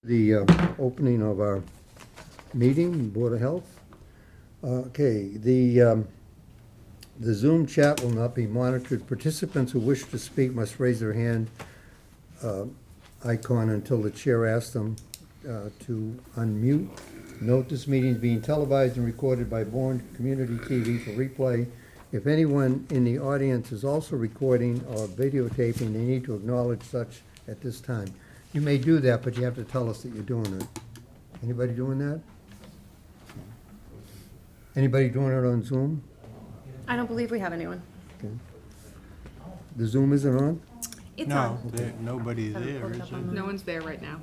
The opening of our meeting, Board of Health. Okay, the Zoom chat will not be monitored. Participants who wish to speak must raise their hand icon until the chair asks them to unmute. Note this meeting is being televised and recorded by Bourne Community TV for replay. If anyone in the audience is also recording or videotaping, they need to acknowledge such at this time. You may do that, but you have to tell us that you're doing it. Anybody doing that? Anybody doing it on Zoom? I don't believe we have anyone. Okay. The Zoom isn't on? It's No, on. nobody's Haven't there, pulled it is up there? on No one's there right now.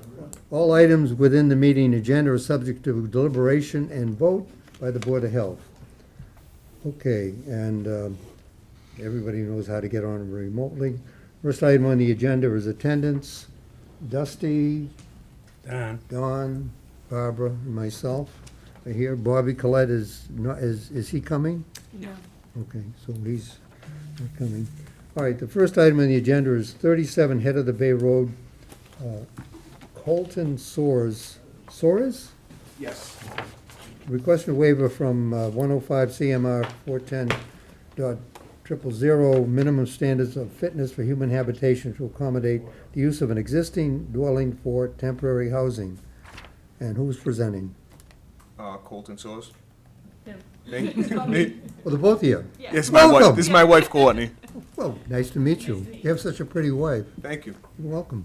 All items within the meeting agenda are subject to deliberation and vote by the Board of Health. Okay, and everybody knows how to get on remotely. First item on the agenda is attendance. Dusty, Don, Don, Barbara, and myself are here. Bobby Collette is not, is he coming? No. Okay, so he's not coming. All right, the first item on the agenda is 37 Head of the Bay Road, Colton Soares. Soares? Yes. Requesting a waiver from 105 CMR 410.000 minimum standards of fitness for human habitation to accommodate the use of an existing dwelling for temporary housing. And who's presenting? Colton Soares. Him. Me? Well, the both of you. This is my wife. Welcome. This is my wife, Courtney. Well, nice to meet you. You have such a pretty wife. Thank you. You're welcome.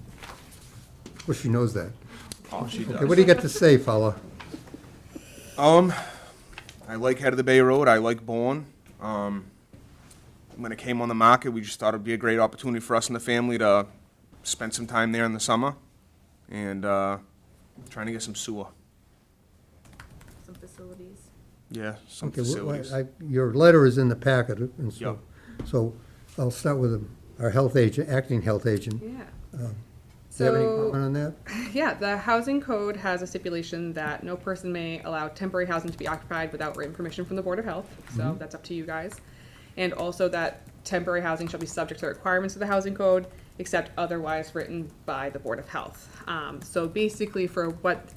Well, she knows that. Oh, she Okay, does. what do you got to say, fella? I like Head of the Bay Road. I like Bourne. When it came on the market, we just thought it'd be a great opportunity for us and the family to spend some time there in the summer, and trying to get some sewer. Some facilities. Yeah, some Okay, facilities. your letter is in the packet, and Yep. so I'll start with our health agent, acting health agent. Yeah. Do you have any So, comment on that? yeah, the housing code has a stipulation that no person may allow temporary housing to be occupied without written permission from the Board of Health, so that's up to you guys. And also that temporary housing shall be subject to the requirements of the housing code, except otherwise written by the Board of Health. So basically for what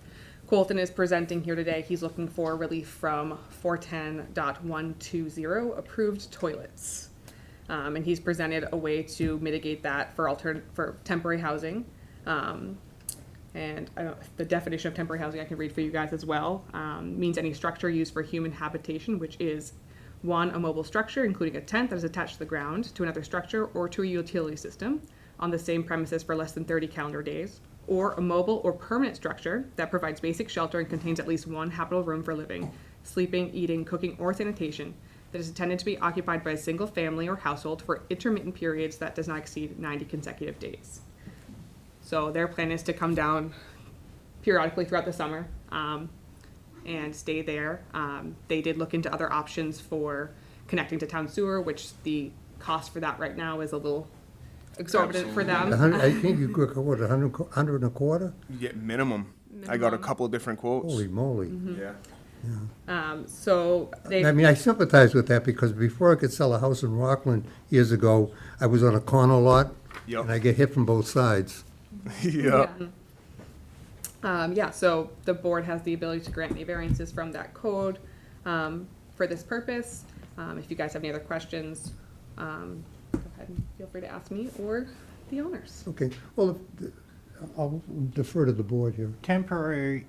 Colton is presenting here today, he's looking for relief from 410.120 approved toilets. And he's presented a way to mitigate that for temporary housing. And the definition of temporary housing I can read for you guys as well. Means any structure used for human habitation, which is one, a mobile structure, including a tent that is attached to the ground, to another structure, or to a utility system on the same premises for less than 30 calendar days, or a mobile or permanent structure that provides basic shelter and contains at least one habitable room for living, sleeping, eating, cooking, or sanitation that is intended to be occupied by a single family or household for intermittent periods that does not exceed 90 consecutive days. So their plan is to come down periodically throughout the summer and stay there. They did look into other options for connecting to town sewer, which the cost for that right now is a little exorbitant for them. I think you got, what, 100 and a quarter? You get minimum. I got a couple of different quotes. Holy moly. Yeah. So they, I mean, I sympathize with that because before I could sell a house in Rockland years ago, I was on a corner lot Yep. and I get hit from both sides. Yeah. yeah, so the board has the ability to grant me variances from that code for this purpose. If you guys have any other questions, go ahead and feel free to ask me or the owners. Okay, well, I'll defer to the board here. temporary,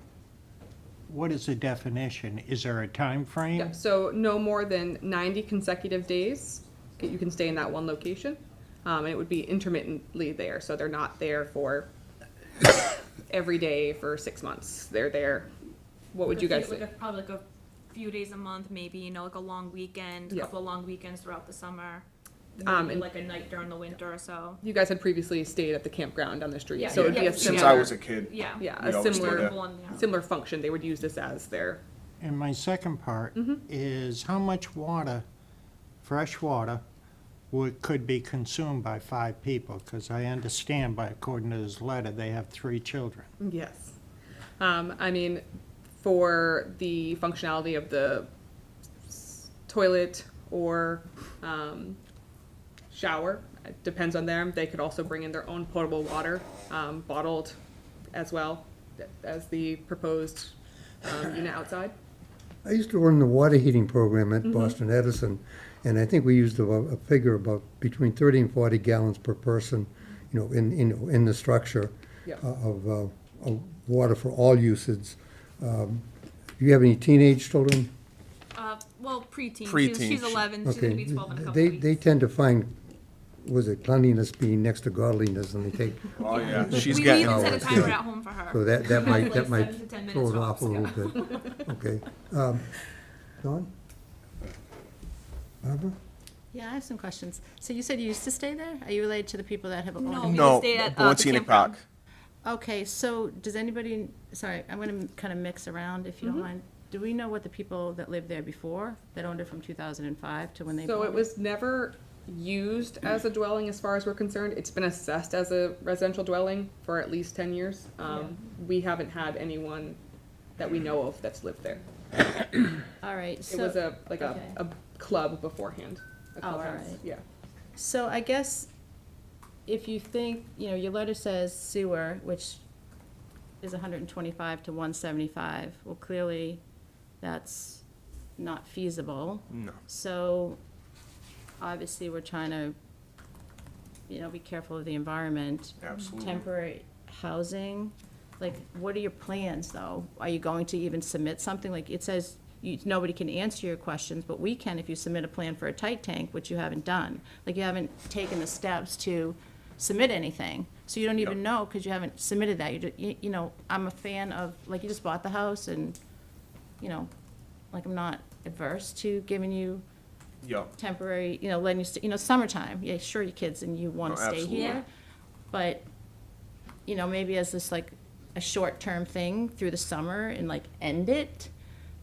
what is the definition? Is there a time frame? Yeah, so no more than 90 consecutive days, you can stay in that one location. And it would be intermittently there, so they're not there for every day for 6 months. They're there, what would you guys say? Probably like a few days a month, maybe, you know, like a long weekend, a Yeah. couple of long weekends throughout the summer. And- Maybe like a night during the winter or so. You guys had previously stayed at the campground down the street, Yeah, so it'd be yeah. a Since similar, I was a kid. Yeah. yeah, we a always similar, did that. One, yeah. similar function. They would use this as their, And my second part is how much water, fresh water, could be consumed by 5 people? Because I understand by, according to this letter, they have 3 children. yes. I mean, for the functionality of the toilet or shower, it depends on them. They could also bring in their own potable water, bottled as well. as the proposed unit outside. I used to run the water heating program at Boston Edison, and I think we used a figure about between 30 and 40 gallons per person, in the structure Yeah. of water for all usage. Do you have any teenage children? Well, preteen. Preteen. She's 11. She's Okay. gonna be 12 in a couple They weeks. tend to find, was it cleanliness being next to godliness, and they take, Oh, yeah, she's we getting, even set a it's timer good. at home for her. so that Like might 7 to 10 throw minutes it off a tops, little bit. Okay. Dawn? Barbara? Yeah, I have some questions. So you said you used to stay there? Are you related to the people that have owned No, it? we no, stayed at, Bourne the Scenic campground. Park. Okay, so does anybody, sorry, I'm gonna kind of mix around if you don't mind. Do we know what the people that lived there before, that owned it from 2005 to when they So bought it was never used as a dwelling as far as we're concerned. It's been assessed as a residential dwelling for at least 10 years. We haven't had anyone that we know of that's lived there. All right, It was so, a okay. a club beforehand. A Oh, clubhouse, alright. Yeah. so I guess if you think, your letter says sewer, which is 125 to 175, well, clearly that's not feasible. No. So, obviously, we're trying to, be careful of the environment. Absolutely. Temporary housing, like, what are your plans, though? Are you going to even submit something? Like, it says, nobody can answer your questions, but we can if you submit a plan for a tight tank, which you haven't done. Like, you haven't taken the steps to submit anything, so you don't even Yep. know, because you haven't submitted that. I'm a fan of, like, you just bought the house, and, like, I'm not adverse to giving you Yup. temporary, letting you, summertime, yeah, sure, your kids and you want Oh, to stay absolutely. here. But, maybe as this, like, a short-term thing through the summer and, like, end it.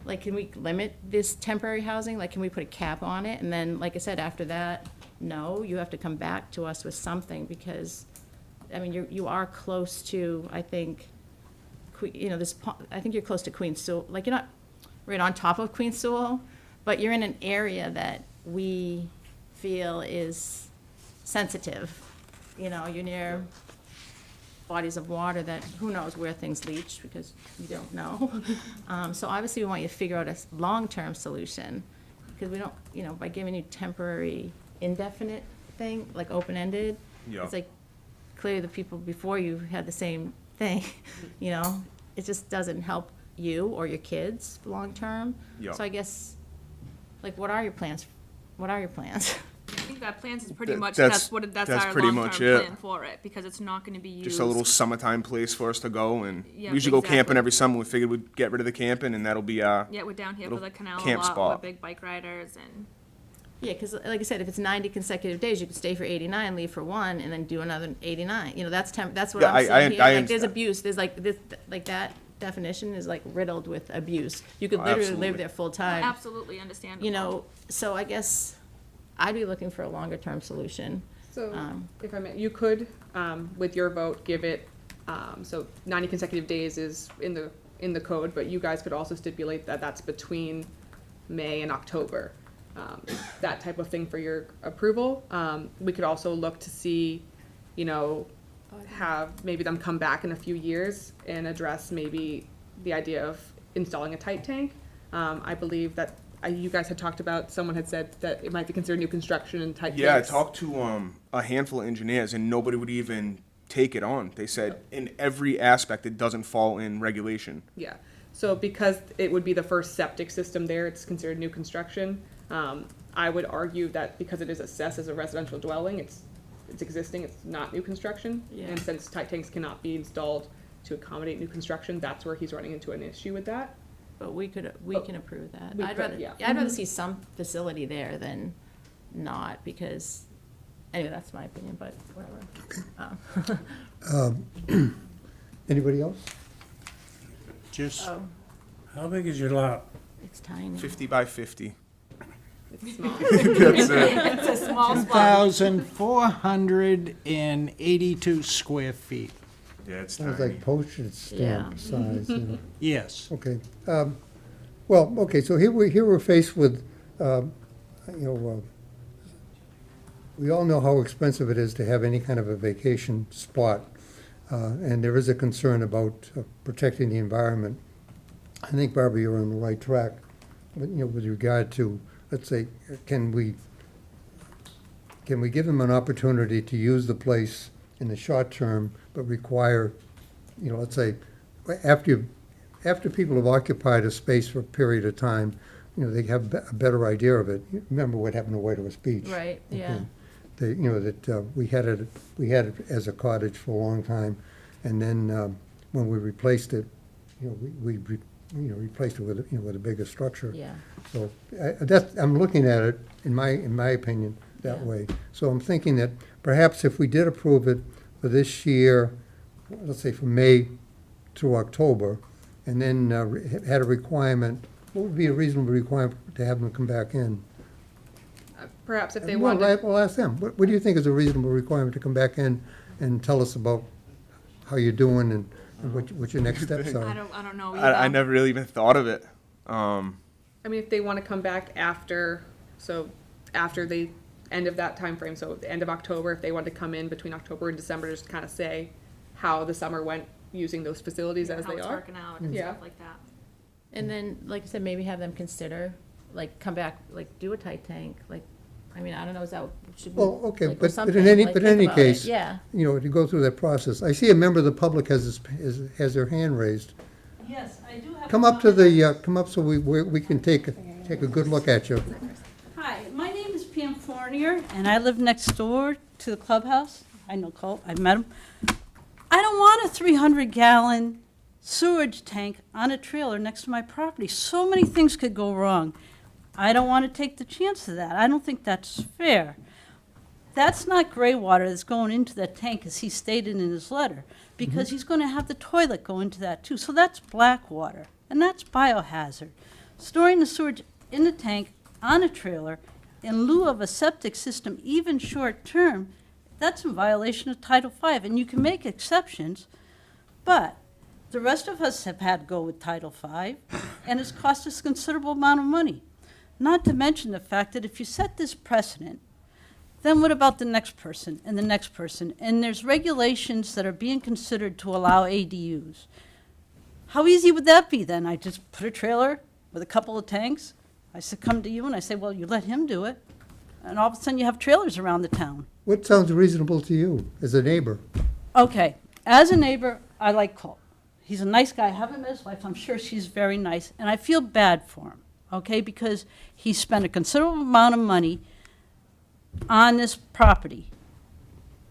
Like, can we limit this temporary housing? Like, can we put a cap on it? And then, like I said, after that, no, you have to come back to us with something, because, I mean, you are close to, I think, I think you're close to Queen Sewell, like, you're not right on top of Queen Sewell, but you're in an area that we feel is sensitive. You're near bodies of water that, who knows where things leach, because you don't know. So obviously, we want you to figure out a long-term solution, because we don't, by giving you temporary, indefinite thing, like open-ended, Yeah. it's like, clearly the people before you had the same thing, it just doesn't help you or your kids long-term. Yeah. So I guess, like, what are your plans? What are your plans? I think that plans is pretty That- much, that's- that's that's our pretty long-term much it. plan for it, because it's not gonna be used. Just a little summertime place for us to go, and Yeah, we usually go exactly. camping every summer. We figured we'd get rid of the camping, and that'll be our, Yeah, we're down here for little the canal a camp lot, spot. we're big bike riders, and Yeah, because like I said, if it's 90 consecutive days, you could stay for 89, leave for 1, and then do another 89. That's what Yeah, I'm I- saying I here. Like, there's understand. abuse, there's like, this, like, that definition is like riddled with abuse. You could Oh, literally absolutely. live there full-time. absolutely understandable. So I guess I'd be looking for a longer-term solution. So, Um, if I may, you could, with your vote, give it, so 90 consecutive days is in the code, but you guys could also stipulate that that's between May and October. That type of thing for your approval. We could also look to see, have maybe them come back in a few years and address maybe the idea of installing a tight tank. I believe that you guys had talked about, someone had said that it might be considered new construction and tight tanks. yeah, I talked to a handful of engineers, and nobody would even take it on. They said in every aspect it doesn't fall in regulation. Yeah, so because it would be the first septic system there, it's considered new construction. I would argue that because it is assessed as a residential dwelling, it's existing, it's not new construction. Yeah. And since tight tanks cannot be installed to accommodate new construction, that's where he's running into an issue with that. But we can approve that. We I'd could, rather, yeah. I'd rather see some facility there than not, because, anyway, that's my opinion, but whatever. Anybody else? Just, Oh, How big is your lot? it's tiny. 50 by 50. It's small. That's it. It's a small spot. 2,482 square feet. Yeah, it's Sounds tiny. like postage stamp size, Yes. Okay. Well, okay, so here we're faced with, we all know how expensive it is to have any kind of a vacation spot. and there is a concern about protecting the environment. I think, Barbara, you're on the right track, but, with regard to, let's say, can we give them an opportunity to use the place in the short term, but require, let's say, after people have occupied a space for a period of time, they have a better idea of it. Remember what happened to White Horse Beach? Right, yeah. We had it as a cottage for a long time, and then when we replaced it, we replaced it with a bigger structure. Yeah. So I'm looking at it, in my opinion, that Yeah. way. So I'm thinking that perhaps if we did approve it for this year, let's say from May through October, and then had a requirement, what would be a reasonable requirement to have them come back in? Perhaps if they Well, wanted. We'll ask them. What do you think is a reasonable requirement to come back in and tell us about how you're doing and what your next steps I are? don't know I either. never really even thought of it. I mean, if they want to come back after the end of that time frame, so the end of October, if they want to come in between October and December, just kind of say how the summer went using those facilities as How they it's are. working out and Yeah. stuff like that. And then, like I said, maybe have them consider, like, come back, like, do a tight tank, like, I mean, I don't know, is that, should we? Well, okay, like, or but something, in any, like, but in think any about it. case, Yeah, to go through that process. I see a member of the public has their hand raised. Yes, I do have. Come up to come up so we can take a good look at you. Hi, my name is Pam Fournier, and I live next door to the clubhouse. I know Colt, I've met him. I don't want a 300-gallon sewage tank on a trailer next to my property. So many things could go wrong. I don't want to take the chance of that. I don't think that's fair. That's not gray water that's going into that tank, as he stated in his letter, because he's going to have the toilet go into that too. So that's black water, and that's biohazard. Storing the sewage in the tank on a trailer in lieu of a septic system, even short-term, that's in violation of Title V. And you can make exceptions, but the rest of us have had to go with Title V, and it's cost us a considerable amount of money. Not to mention the fact that if you set this precedent, then what about the next person and the next person? And there's regulations that are being considered to allow ADUs. How easy would that be then? I just put a trailer with a couple of tanks. I said, come to you, and I say, well, you let him do it. And all of a sudden you have trailers around the town. What sounds reasonable to you as a neighbor? Okay, as a neighbor, I like Colt. He's a nice guy. I haven't met his wife. I'm sure she's very nice. And I feel bad for him, okay, because he spent a considerable amount of money on this property.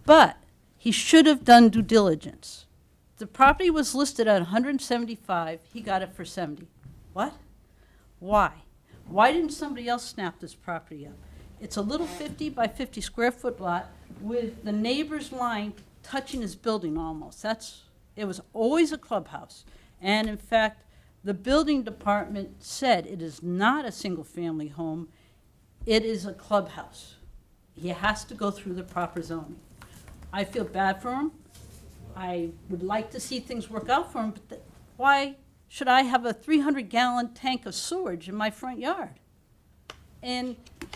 But he should have done due diligence. The property was listed at 175. He got it for 70. What? Why? Why didn't somebody else snap this property up? It's a little 50 by 50 square foot lot with the neighbor's line touching his building almost. It was always a clubhouse. And in fact, the building department said it is not a single-family home, it is a clubhouse. He has to go through the proper zoning. I feel bad for him. I would like to see things work out for him, but why should I have a 300-gallon tank of sewage in my front yard? And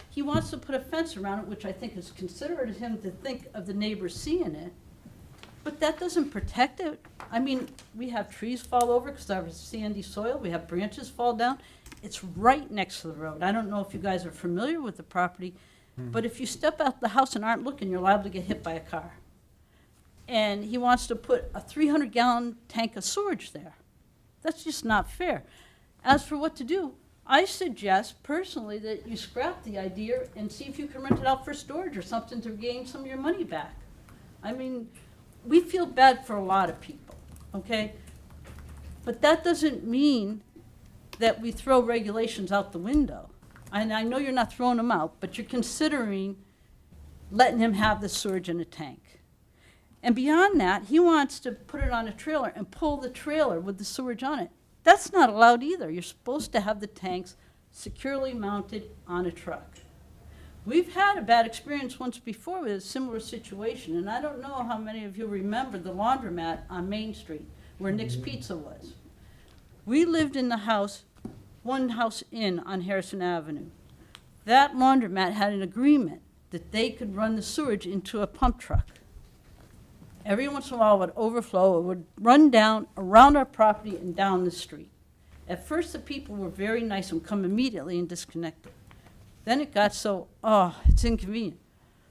he wants to put a fence around it, which I think is considerate of him to think of the neighbors seeing it. But that doesn't protect it. I mean, we have trees fall over because of sandy soil. We have branches fall down. It's right next to the road. I don't know if you guys are familiar with the property, but if you step out the house and aren't looking, you're liable to get hit by a car. And he wants to put a 300-gallon tank of sewage there. That's just not fair. As for what to do, I suggest personally that you scrap the idea and see if you can rent it out for storage or something to gain some of your money back. I mean, we feel bad for a lot of people, okay? But that doesn't mean that we throw regulations out the window. And I know you're not throwing them out, but you're considering letting him have the sewage in a tank. And beyond that, he wants to put it on a trailer and pull the trailer with the sewage on it. That's not allowed either. You're supposed to have the tanks securely mounted on a truck. We've had a bad experience once before with a similar situation, and I don't know how many of you remember the laundromat on Main Street where Nick's Pizza was. We lived in the house, one house in on Harrison Avenue. That laundromat had an agreement that they could run the sewage into a pump truck. every once in a while it would overflow, it would run down around our property and down the street. At first, the people were very nice and would come immediately and disconnect it. Then it got so, it's inconvenient.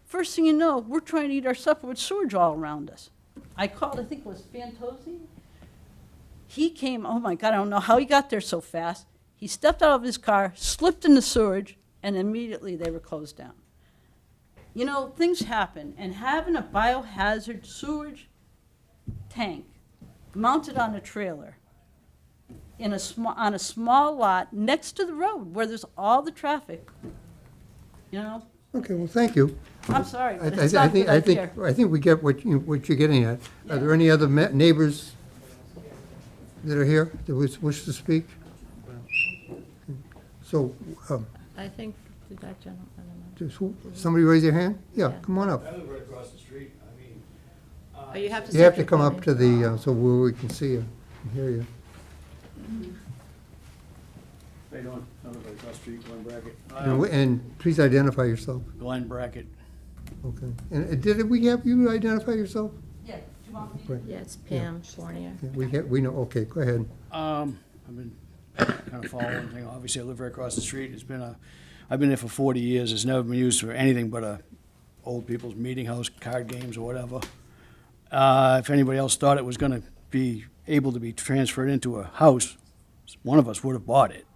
First thing you know, we're trying to eat our supper with sewage all around us. I called, I think it was Fantozzi. He came, oh my God, I don't know how he got there so fast. He stepped out of his car, slipped in the sewage, and immediately they were closed down. You know, things happen, and having a biohazard sewage tank mounted on a trailer in on a small lot next to the road where there's all the traffic, you know? Okay, well, thank you. I'm sorry, I but it's not a good idea. I think we get what you're getting at. Are there any other neighbors that are here that wish to speak? So, I think, did that gentleman, I don't know. somebody raise their hand? Yeah, Yeah. come on up. I live right across the street. I mean, Oh, you have to. You have to state your come up name. to the, so where we can see you and hear you. how you doing? I live right across the street, Glenn Brackett. And please identify yourself. Glenn Brackett. Okay. And did we have you identify yourself? Yeah, do you want me to? Right. Yeah, it's Pam Fournier. Yeah, we know, okay, go ahead. I've been kind of following thing. Obviously, I live right across the street. I've been there for 40 years. It's never been used for anything but a old people's meeting house, card games or whatever. If anybody else thought it was gonna be able to be transferred into a house, one of us would have bought it.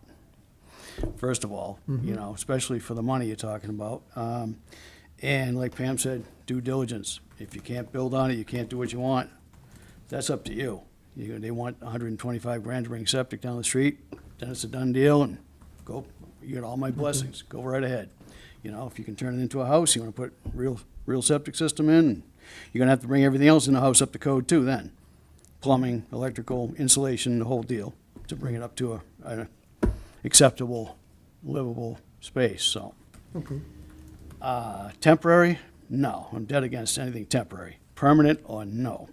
First of all, you know, especially for the money you're talking about. And like Pam said, due diligence. If you can't build on it, you can't do what you want, that's up to you. They want 125 grand to bring septic down the street, then it's a done deal, and go, you get all my blessings, go right ahead. You know, if you can turn it into a house, you wanna put real septic system in, you're gonna have to bring everything else in the house up to code too then. Plumbing, electrical, insulation, the whole deal, to bring it up to an acceptable, livable space, so. Okay. Temporary? No, I'm dead against anything temporary. Permanent or no?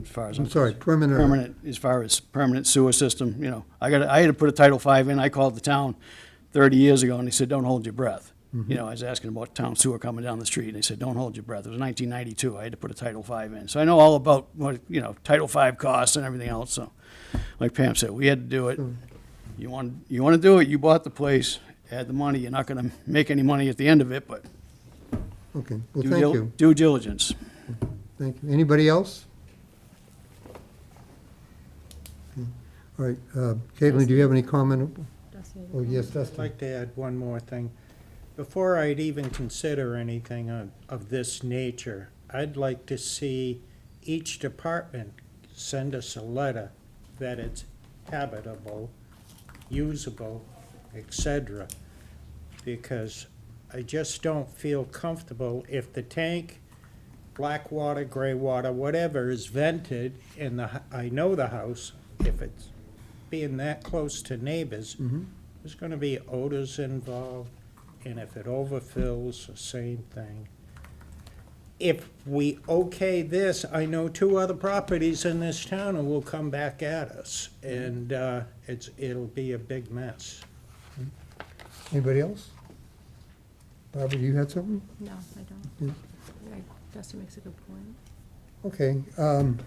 As far as I'm sorry, permanent. Permanent, as far as permanent sewer system, you know, I had to put a Title V in. I called the town 30 years ago, and they said, don't hold your breath. You know, I was asking about town sewer coming down the street, and they said, don't hold your breath. It was 1992. I had to put a Title V in. So I know all about what, you know, Title V costs and everything else, so like Pam said, we had to do it. You want to do it, you bought the place, had the money. You're not going to make any money at the end of it, but Okay, well, thank you. due diligence. Thank you. Anybody else? Okay. All right, Caitlin, do you have any comment? Oh, yes, I'd Dustin. like to add one more thing. Before I'd even consider anything of this nature, I'd like to see each department send us a letter that it's habitable, usable, etc. Because I just don't feel comfortable if the tank, black water, gray water, whatever is vented in I know the house, if it's being that close to neighbors, there's gonna be odors involved, and if it overfills, the same thing. If we okay this, I know 2 other properties in this town who will come back at us, and it'll be a big mess. Anybody else? Barbara, you had something? No, I don't. Dusty makes a good point. Okay, let's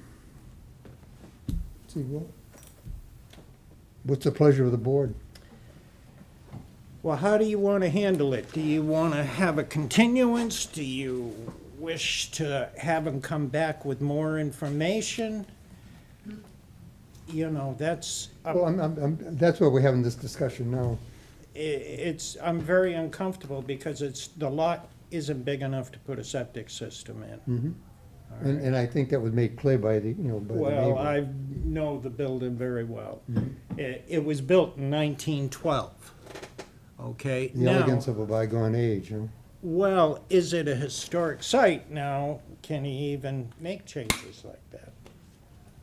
see, what's the pleasure of the board? Well, how do you want to handle it? Do you want to have a continuance? Do you wish to have them come back with more information? You know, that's, Well, that's why we're having this discussion now. I'm very uncomfortable because the lot isn't big enough to put a septic system in. All right. And I think that was made clear by the, by the Well, neighbor. I know the building very well. It was built in 1912, okay? The Now, elegance of a bygone age, huh? well, is it a historic site now? Can he even make changes like that?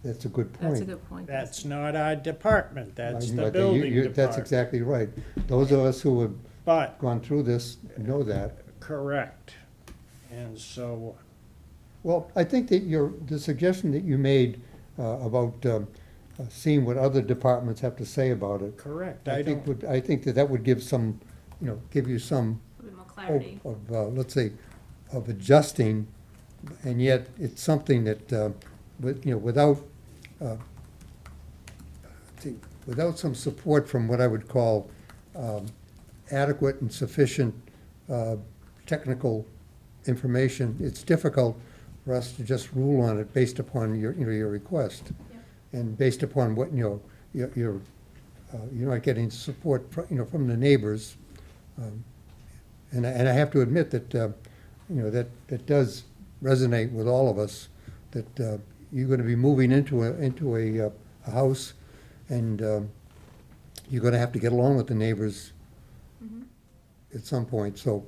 That's a good point. That's a good point. That's not our department, that's I the think building That's department. exactly right. Those of us who have But, gone through this know that. correct. And so, Well, I think that the suggestion that you made about seeing what other departments have to say about it, correct, I think that would give some, give you some A bit more hope clarity. of, let's say, of adjusting And yet, it's something that, uh, without some support from what I would call adequate and sufficient technical information, it's difficult for us to just rule on it based upon your request. And based upon what, you're not getting support, from the neighbors. And I have to admit that, that does resonate with all of us, that you're gonna be moving into a house, and you're gonna have to get along with the neighbors at some point. So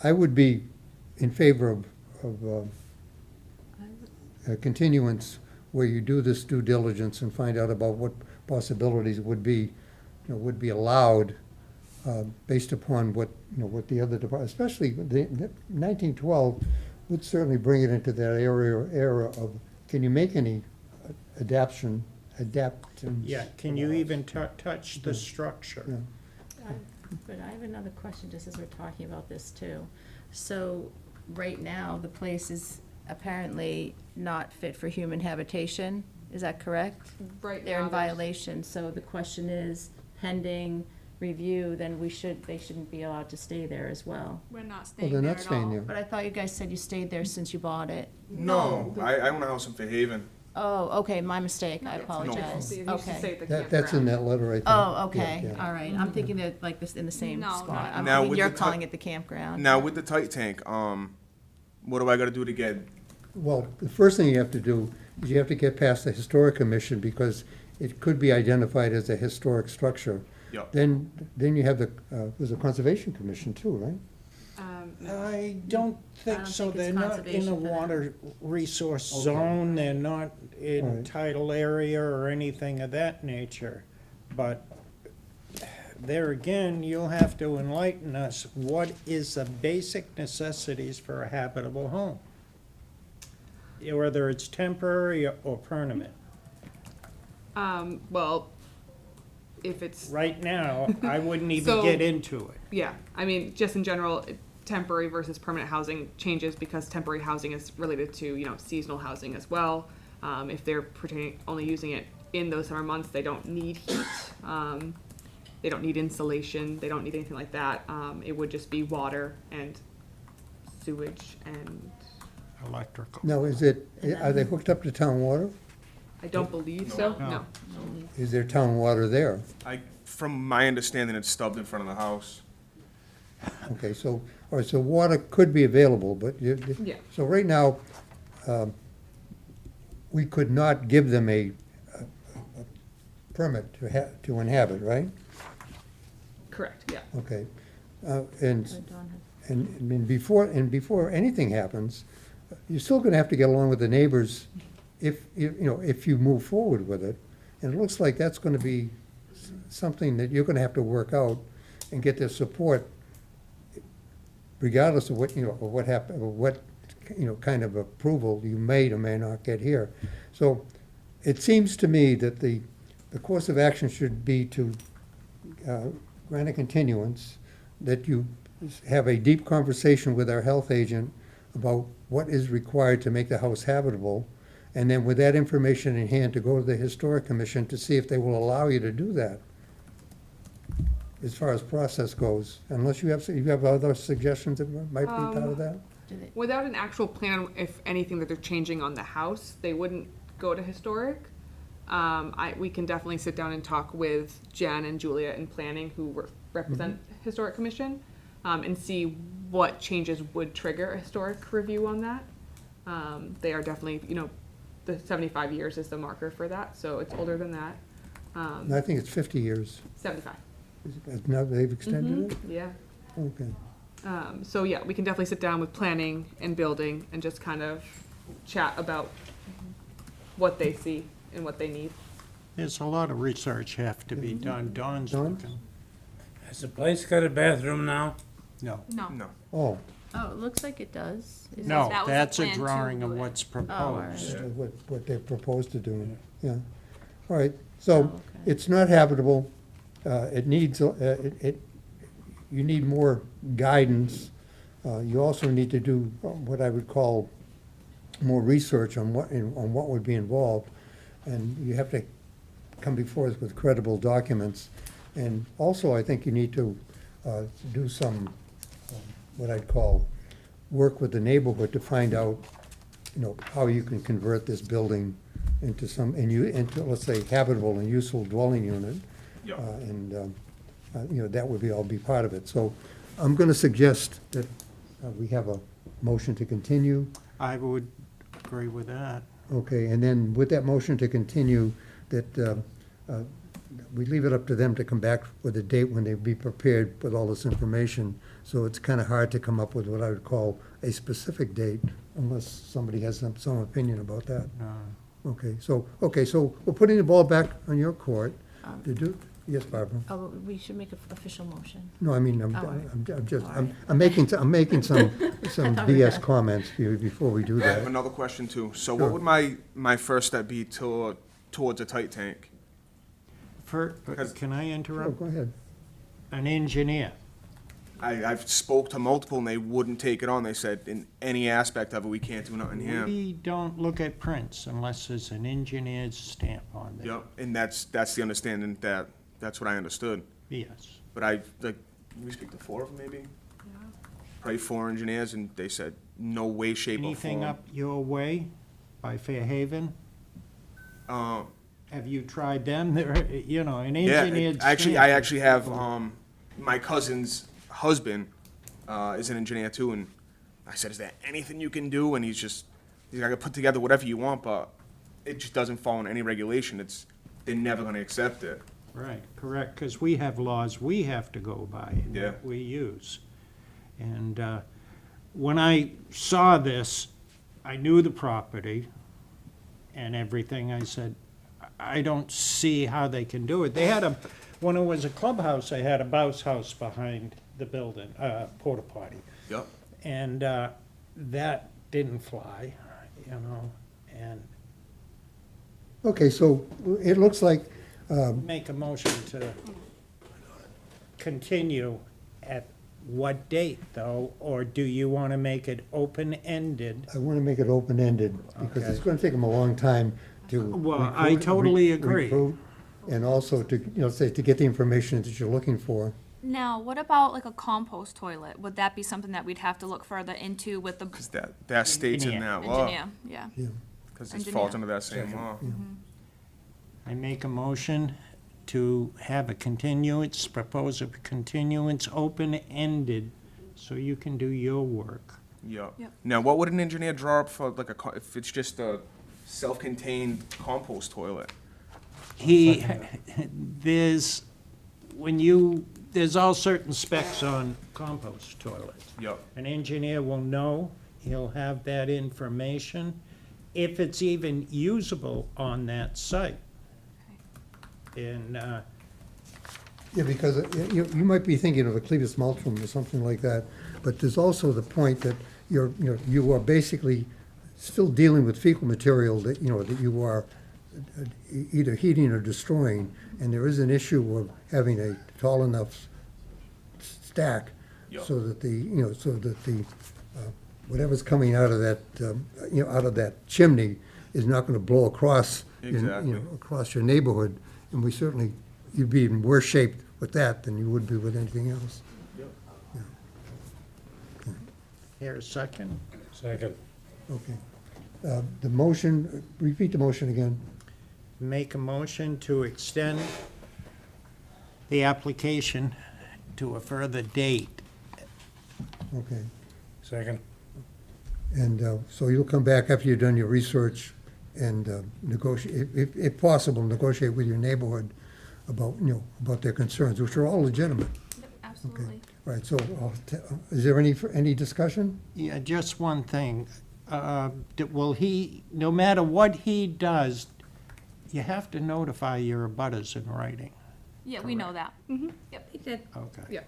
I would be in favor of a continuance where you do this due diligence and find out about what possibilities would be allowed based upon what the other department, especially the 1912 would certainly bring it into that era of, can you make any adaptations? Yeah, can you even touch the structure? Yeah. But I have another question, just as we're talking about this too. So, right now, the place is apparently not fit for human habitation, is that correct? Right They're now, in there's- violation, so the question is, pending review, then they shouldn't be allowed to stay there as well. We're not Well, staying they're there not at staying all. there. But I thought you guys said you stayed there since you bought it. No, I own a house in Fairhaven. Oh, okay, my mistake, I No, apologize. It used to Okay. say at the That's in campground. that letter, I think. Oh, okay, Yeah, yeah. all right, I'm thinking that like this in the same No, spot. no. Now, I mean, with you're the calling ti- it the campground. Now, with the tight tank, what do I gotta do to get? Well, the first thing you have to do is you have to get past the historic commission, because it could be identified as a historic structure. Yep. Then you have there's a conservation commission too, right? I don't think don't so. think it's They're not in conservation a for that. water resource zone. They're not in Alright. tidal area or anything of that nature. But there again, you'll have to enlighten us. What is the basic necessities for a habitable home? Whether it's temporary or permanent. Well, if it's, Right now, I wouldn't even So- get into it. yeah, I mean, just in general, temporary versus permanent housing changes because temporary housing is related to, seasonal housing as well. If they're only using it in those summer months, they don't need heat. They don't need insulation. They don't need anything like that. It would just be water and sewage, and Now, Electrical. are they hooked up to town water? I don't believe so, No. no. Is there town water there? From my understanding, it's stubbed in front of the house. Okay, so, all right, so water could be available, but Yeah. so right now, we could not give them a permit to inhabit, right? Correct, yeah. Okay. So And Dawn has- And before anything happens, you're still gonna have to get along with the neighbors if you move forward with it. And it looks like that's gonna be something that you're gonna have to work out and get their support regardless of what happened, or what, kind of approval you may or may not get here. So it seems to me that the course of action should be to grant a continuance, that you have a deep conversation with our health agent about what is required to make the house habitable, and then with that information in hand, to go to the Historic Commission to see if they will allow you to do that, as far as process goes, unless you have other suggestions that might be part of that? Do they- Without an actual plan, if anything that they're changing on the house, they wouldn't go to historic. We can definitely sit down and talk with Jen and Julia in planning, who represent Historic Commission, and see what changes would trigger a historic review on that. They are definitely, the 75 years is the marker for that, so it's older than that. And I think it's 50 years. 75. Now they've extended it? Yeah. Okay. So yeah, we can definitely sit down with planning and building and just kind of chat about what they see and what they need. There's a lot of research have to be done. Dawn's Dawn? looking. Has the place got a bathroom now? No. No. No. Oh, Oh, it looks like it does. Is No, That was a that's a plan to drawing do of it. what's all right. proposed. what they proposed to do, yeah. All right, Oh, so okay. it's not habitable, it needs, you need more guidance You also need to do what I would call more research on what would be involved. And you have to come before us with credible documents. And also, I think you need to do some, what I'd call, work with the neighborhood to find out, how you can convert this building into into, let's say, habitable and useful dwelling unit. Yeah. That would all be part of it. So I'm gonna suggest that we have a motion to continue. I would agree with that. Okay, and then with that motion to continue, that we leave it up to them to come back with a date when they'd be prepared with all this information. So it's kind of hard to come up with what I would call a specific date unless somebody has some opinion about that. Okay, so we're putting the ball back on your court to do, yes, Barbara? Oh, we should make an official motion. No, I mean, Oh, I'm just, all right. I'm making some thought we were BS done. comments before we do I have that. another question too. So Sure. what would my first step be towards a tight tank? Can I Oh, interrupt? go ahead. An engineer. I've spoke to multiple and they wouldn't take it on. They said in any aspect of it, we can't do nothing here. We don't look at prints unless there's an engineer's stamp on there. Yep, and that's the understanding that's what I understood. Yes. But we speak to 4 of them maybe? Probably 4 engineers and they said no way, shape or form. Anything up your way by Fairhaven? Have you tried them? They're, an engineered Yeah, actually, stamp. I actually have, my cousin's husband, is an engineer too, and I said, is there anything you can do? And he's like, I can put together whatever you want, but it just doesn't fall in any regulation. They're never gonna accept it. Right, correct, because we have laws we have to go by and Yeah. that we use. And when I saw this, I knew the property and everything. I said, I don't see how they can do it. They had when it was a clubhouse, they had a bounce house behind the building, porta potty. Yep. And that didn't fly, and Okay, so it looks like, make a motion to continue at what date, though? Or do you want to make it open-ended? I want to make it open-ended because it's going to take them a long time to. Well, I recruit- totally agree. recruit, And also to, say, to get the information that you're looking for. Now, what about like a compost toilet? Would that be something that we'd have to look further into with the Cause that states in Engineer. that law. engineer? Yeah. Yeah. Cause it Engineer. falls under that same law. I make a motion to have a continuance, propose a continuance, open-ended, so you can do your work. Yep. Yep. Now, what would an engineer draw up for, like, if it's just a self-contained compost toilet? There's all certain specs on compost toilets. Yep. An engineer will know, he'll have that information, if it's even usable on that site. And, Yeah, because you might be thinking of a Clevis Multrum or something like that, but there's also the point that you are basically still dealing with fecal material that, that you are either heating or destroying, and there is an issue of having a tall enough stack Yep. so that whatever's coming out of that, out of that chimney is not gonna blow across, Exactly. across your neighborhood, and you'd be in worse shape with that than you would be with anything else. here, a second? Second. Okay. The motion, repeat the motion again. Make a motion to extend the application to a further date. Okay. Second. And so you'll come back after you've done your research and negotiate, if possible, negotiate with your neighborhood about, about their concerns, which are all legitimate. Yep, absolutely. Right, so is there any discussion? Yeah, just one thing. Will he, no matter what he does, you have to notify your abutters in writing? Yeah, we know that. Yep. He did. Okay. Yeah.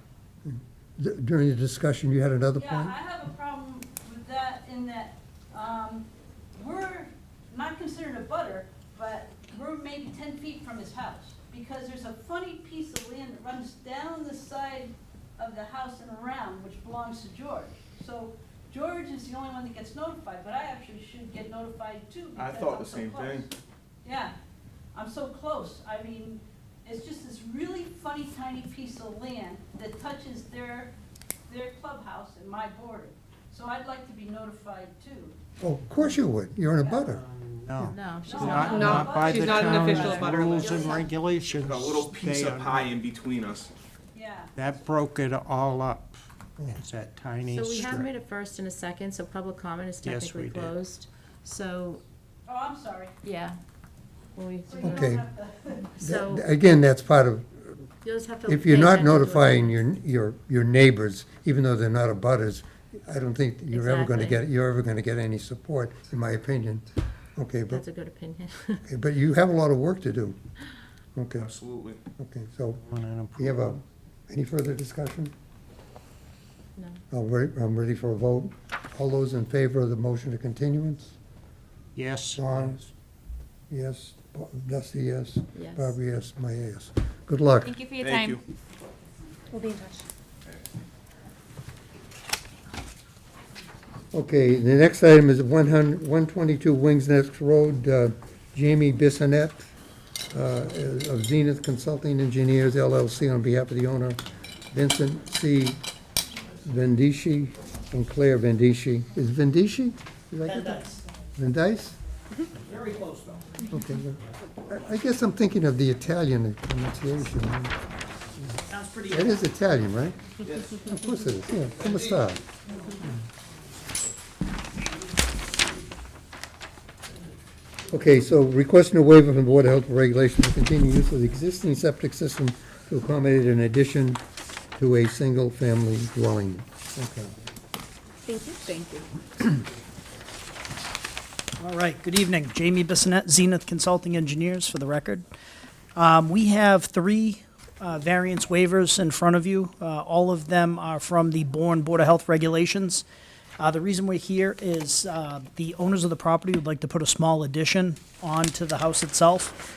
During the discussion, you had another Yeah, point? I have a problem with that in that, we're not considered a butter, but we're maybe 10 feet from his house. Because there's a funny piece of land that runs down the side of the house and around, which belongs to George. so George is the only one that gets notified, but I actually should get notified too. I because thought I'm the so same close. thing. Yeah, I'm so close. I mean, it's just this really funny tiny piece of land that touches their clubhouse and my border. So I'd like to be notified too. Oh, of course you would. You're in a butter. No. No, she's No, not. no. Not by She's the not an official town's butter rules list. and regulations. A little piece They of are pie not. in between us. Yeah. That broke it all up. It's that tiny So we have made strip. a first and a second, so public comment is Yes, technically we did. closed. So, Oh, I'm sorry. yeah. Well, we- So you don't Okay. have to- So, Again, that's part of, you'll just have to. if you're pay not attention to what notifying happens. your neighbors, even though they're not abutters, I don't think you're ever gonna Exactly. you're ever gonna get any support, in my opinion. Okay, but, That's a good opinion. okay, but you have a lot of work to do. Okay, Absolutely. okay, so, On an we have approval. any further discussion? No. I'm ready for a vote. All those in favor of the motion to continuance? Yes. John? Yes. Dusty, yes. Yes. Barbara, yes. My yes. Good luck. Thank you for your Thank time. you. We'll be in touch. Okay, the next item is 122 Wings Next Road, Jamie Bissonette of Zenith Consulting Engineers LLC on behalf of the owner, Vincent C. Vendici and Claire Vendici. Is Vendici? Vendice? Very close, though. Okay, well, I guess I'm thinking of the Italian pronunciation. Sounds pretty It is Italian, right? Yes. Of course it is, yeah, come star. Okay, so requesting a waiver from the Board of Health Regulations to continue use of the existing septic system to accommodate an addition to a single-family dwelling. Okay. Thank you. All right, good evening. Jamie Bissonette, Zenith Consulting Engineers, for the record. We have three variance waivers in front of you. All of them are from the Bourne Board of Health Regulations. The reason we're here is the owners of the property would like to put a small addition onto the house itself.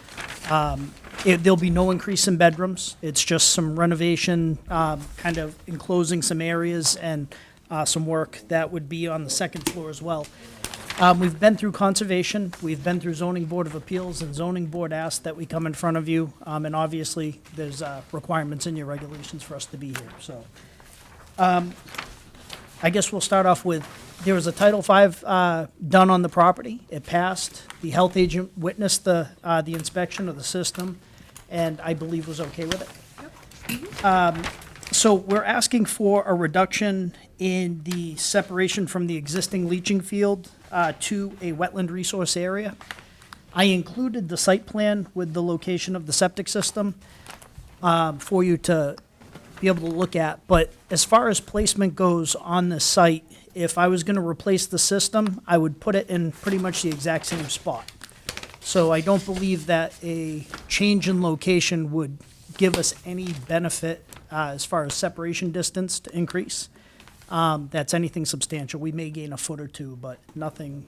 There'll be no increase in bedrooms. It's just some renovation, kind of enclosing some areas and some work that would be on the second floor as well. We've been through conservation, we've been through zoning board of appeals, and zoning board asked that we come in front of you, and obviously, there's requirements in your regulations for us to be here, so. I guess we'll start off with, there was a Title V done on the property, it passed, the health agent witnessed the inspection of the system, and I believe was okay with it. So we're asking for a reduction in the separation from the existing leaching field to a wetland resource area. I included the site plan with the location of the septic system for you to be able to look at. But as far as placement goes on the site, if I was going to replace the system, I would put it in pretty much the exact same spot. So I don't believe that a change in location would give us any benefit as far as separation distance to increase. That's anything substantial. We may gain a foot or two, but nothing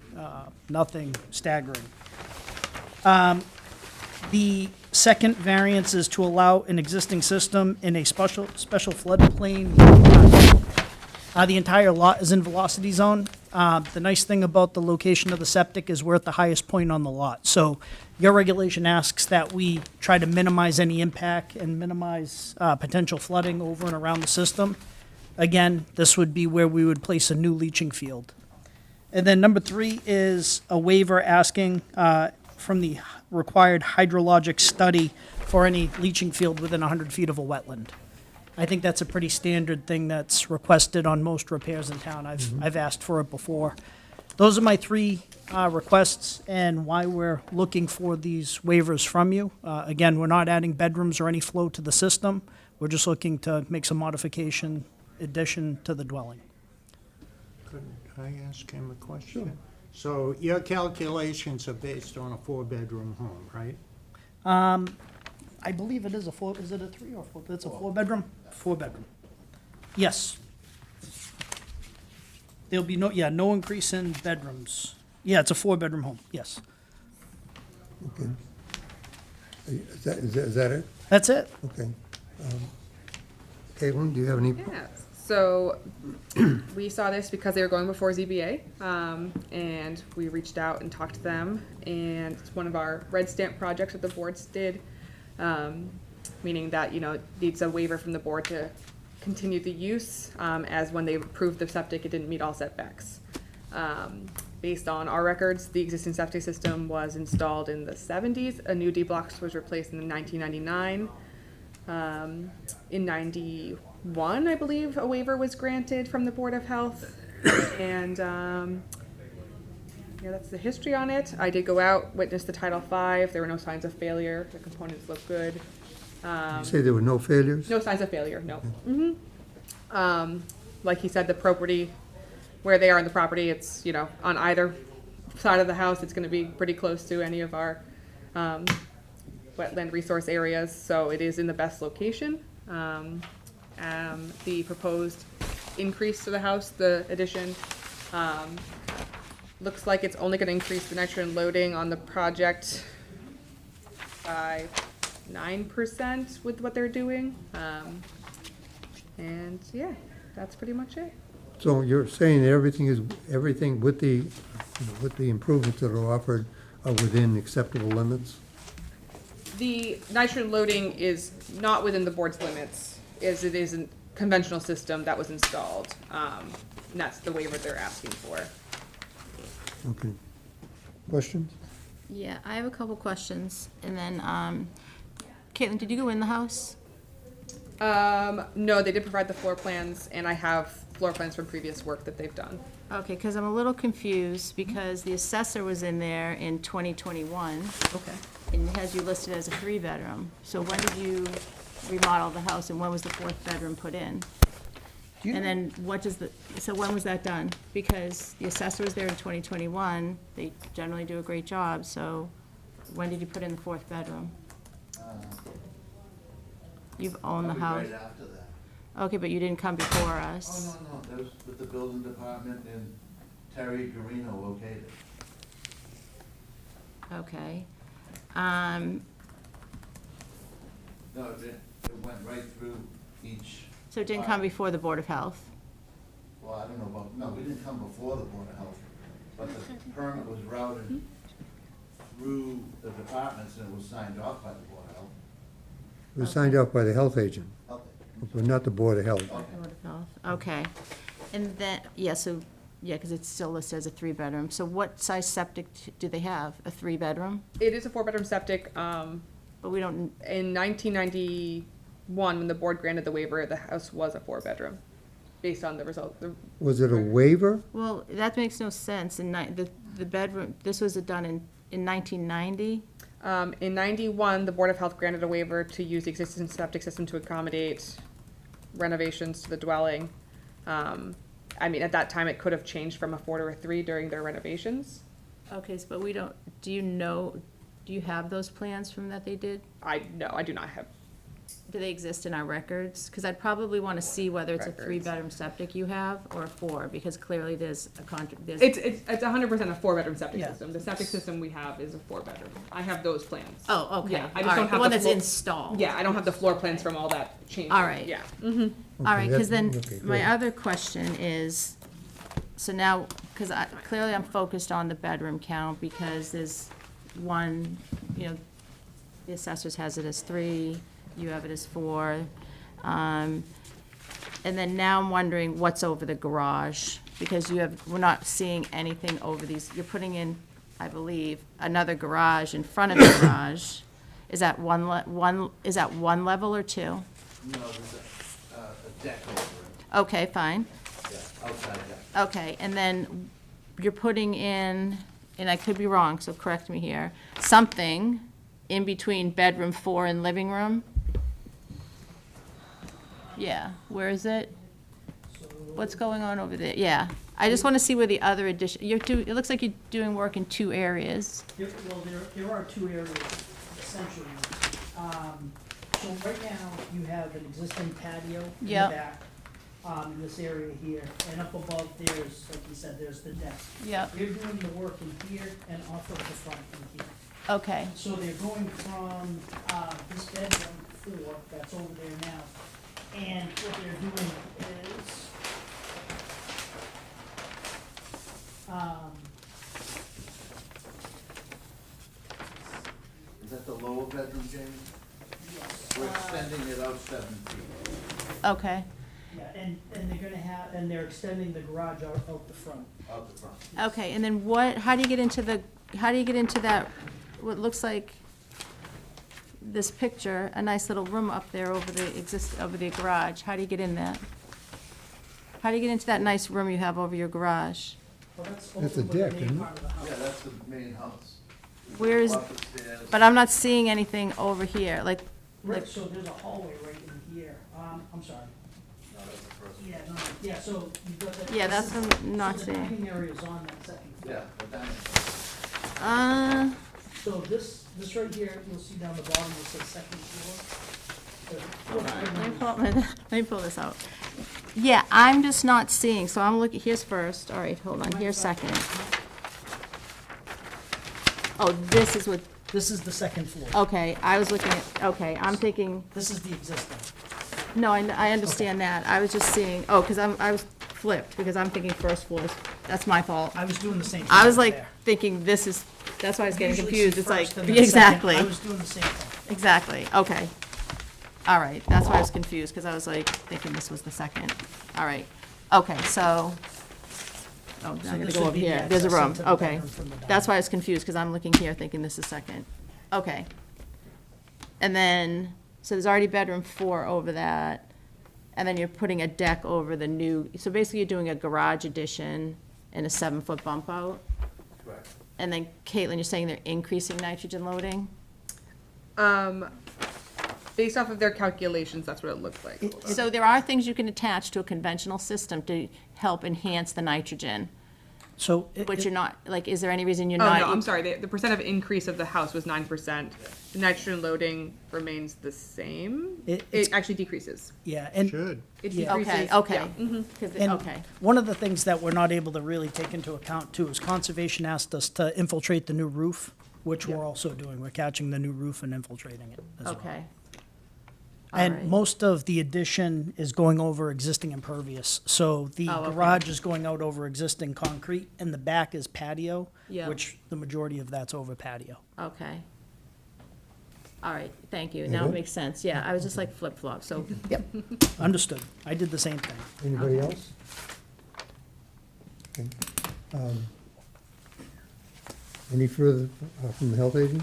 staggering. The second variance is to allow an existing system in a special floodplain. The entire lot is in velocity zone. The nice thing about the location of the septic is we're at the highest point on the lot. So your regulation asks that we try to minimize any impact and minimize potential flooding over and around the system. Again, this would be where we would place a new leaching field. And then number 3 is a waiver asking from the required hydrologic study for any leaching field within 100 feet of a wetland. I think that's a pretty standard thing that's requested on most repairs in town. I've asked for it before. Those are my 3 requests and why we're looking for these waivers from you. Again, we're not adding bedrooms or any flow to the system. We're just looking to make some modification, addition to the dwelling. Could I ask him a question? So your calculations are based on a 4-bedroom home, right? I believe it is a 4, is it a 3 or 4? It's a 4-bedroom? 4-bedroom. Yes. There'll be no increase in bedrooms. Yeah, it's a 4-bedroom home, yes. Okay. Is that it? That's it. Okay. Caitlin, do you have any? Yeah, So we saw this because they were going before ZBA, and we reached out and talked to them, and it's one of our red stamp projects that the boards did, meaning that, it needs a waiver from the board to continue the use, as when they approved the septic, it didn't meet all setbacks. Based on our records, the existing septic system was installed in the 70s. A new D-block was replaced in 1999. In 91, I believe, a waiver was granted from the Board of Health. And that's the history on it. I did go out, witness the Title V. There were no signs of failure. The components look good. You say there were no failures? No signs of failure, no. Like he said, the property, where they are in the property, it's, on either side of the house, it's going to be pretty close to any of our wetland resource areas, so it is in the best location. The proposed increase to the house, the addition, looks like it's only going to increase the nitrogen loading on the project by 9% with what they're doing. And yeah, that's pretty much it. So you're saying that everything with the improvements that are offered are within acceptable limits? The nitrogen loading is not within the board's limits, as it is a conventional system that was installed. And that's the waiver they're asking for. Okay. Questions? Yeah, I have a couple questions, and then, Caitlin, did you go in the house? No, they did provide the floor plans, and I have floor plans from previous work that they've done. Okay, because I'm a little confused, because the assessor was in there in 2021. Okay. And it has you listed as a 3-bedroom. So when did you remodel the house, and when was the 4th bedroom put in? And then so when was that done? Because the assessor was there in 2021, they generally do a great job, so when did you put in the 4th bedroom? You've owned the house? Right after that. Okay, but you didn't come before us. Oh, no, that was with the building department, and Terry Garino okayed it. Okay. No, it went right through each. So it didn't come before the Board of Health? Well, I don't know about, no, we didn't come before the Board of Health, but the permit was routed through the departments, and it was signed off by the Board of Health. It was signed off by the health agent, Okay. but not the Board of Health. Board of Health, okay. And then, because it's still listed as a 3-bedroom. So what size septic do they have? A 3-bedroom? It is a 4-bedroom septic. But we don't, In 1991, when the board granted the waiver, the house was a 4-bedroom, based on the result. Was it a waiver? well, that makes no sense. The bedroom, this was done in 1990? In 91, the Board of Health granted a waiver to use the existing septic system to accommodate renovations to the dwelling. At that time, it could have changed from a 4 to a 3 during their renovations. Okay, but we don't, do you have those plans from that they did? No, I do not have. Do they exist in our records? Because I'd probably want to see whether it's a Records. 3-bedroom septic you have or a 4, because clearly there's a It's 100% a 4-bedroom septic Yeah. system. The septic system we have is a 4-bedroom. I have those plans. Oh, okay. Yeah, I All just don't right, have the one that's floor- installed. Yeah, I don't have the floor plans from all that change. All right. Yeah. All right, because then Okay, my good. other question is, so now, because clearly I'm focused on the bedroom count because there's one, the assessors has it as 3, you have it as 4. And then now I'm wondering what's over the garage, because we're not seeing anything over these. You're putting in, I believe, another garage in front of the garage. Is that one level or 2? No, there's a deck over it, Okay, fine. yeah, outside deck. Okay, and then you're putting in, and I could be wrong, so correct me here, something in between bedroom 4 and living room? Yeah, where is it? What's going on over there? Yeah, I just want to see where the other addition, it looks like you're doing work in 2 areas. Well, there are 2 areas, essentially. So right now, you have an existing patio in the Yep. back, in this area here, and up above there's, like you said, there's the deck. Yep, They're doing the work in here and off of the front in here. okay, So they're going from, this bedroom 4, that's over there now, And what they're doing is, Is that the lower bedroom, Jamie? We're extending it out 7 feet. Okay, yeah, and they're gonna have, and they're extending the garage out the front. Out the front. okay, and then how do you get into that, what looks like this picture, a nice little room up there over the garage? How do you get in that? How do you get into that nice room you have over your garage? Well, That's a over the deck, main isn't it? part of the house. Yeah, that's the main house. Where is, Up the stairs. but I'm not seeing anything over here, like, Right, so there's a hallway right in here, I'm sorry. No, that's the first. Yeah, no, yeah, so you've got that. Yeah, this that's is- what I'm not so the seeing. dining area is on that second floor. Yeah, the dining room. So this right here, you'll see down the bottom, it says second floor. Let me pull this out. Yeah, I'm just not seeing, so I'm looking, here's first, all right, hold on, here's second. Oh, this is what, This is the second floor. okay, I was looking at, okay, I'm thinking, This is the existing. no, I understand that, I was just seeing, oh, because I was flipped, because I'm thinking first floor, that's my fault. I was doing the same thing. I was right like there. thinking this is, that's why I was getting Usually confused, see it's like, first and then second. exactly, I was doing the same thing. exactly, okay. All right, that's why I was confused, because I was like thinking this was the second. All right, okay, so, oh, now I'm gonna this go would over be the here, there's a access room, into the okay. bedroom from the That's why I was confused, because I'm looking here thinking this is second. Okay. And then, so there's already bedroom 4 over that, and then you're putting a deck over the new, so basically you're doing a garage addition and a 7-foot bump out? Correct. And then Caitlin, you're saying they're increasing nitrogen loading? Based off of their calculations, that's what it looks like. Hold on. So there are things you can attach to a conventional system to help enhance the nitrogen, So. but you're not, like, is there any reason you're Oh, not? no, I'm sorry, the percent of increase of the house was 9%. The nitrogen loading remains the same. It's- It actually decreases. Yeah, and. Should. It Yeah. decreases. Okay, yeah. okay. 'Cause it- And okay, one of the things that we're not able to really take into account too is conservation asked us to infiltrate the new roof, which we're also doing. We're catching the new roof and infiltrating it as well. okay. All right. And most of the addition is going over existing impervious. So the Oh, okay. garage is going out over existing concrete and the back is patio, Yeah. which the majority of that's over patio. Okay. All right, thank you. Now it Mhm. makes sense. Yeah, I was just like flip-flop, so, Understood. I did the same thing. Anybody else? Okay. Any further from the health agent?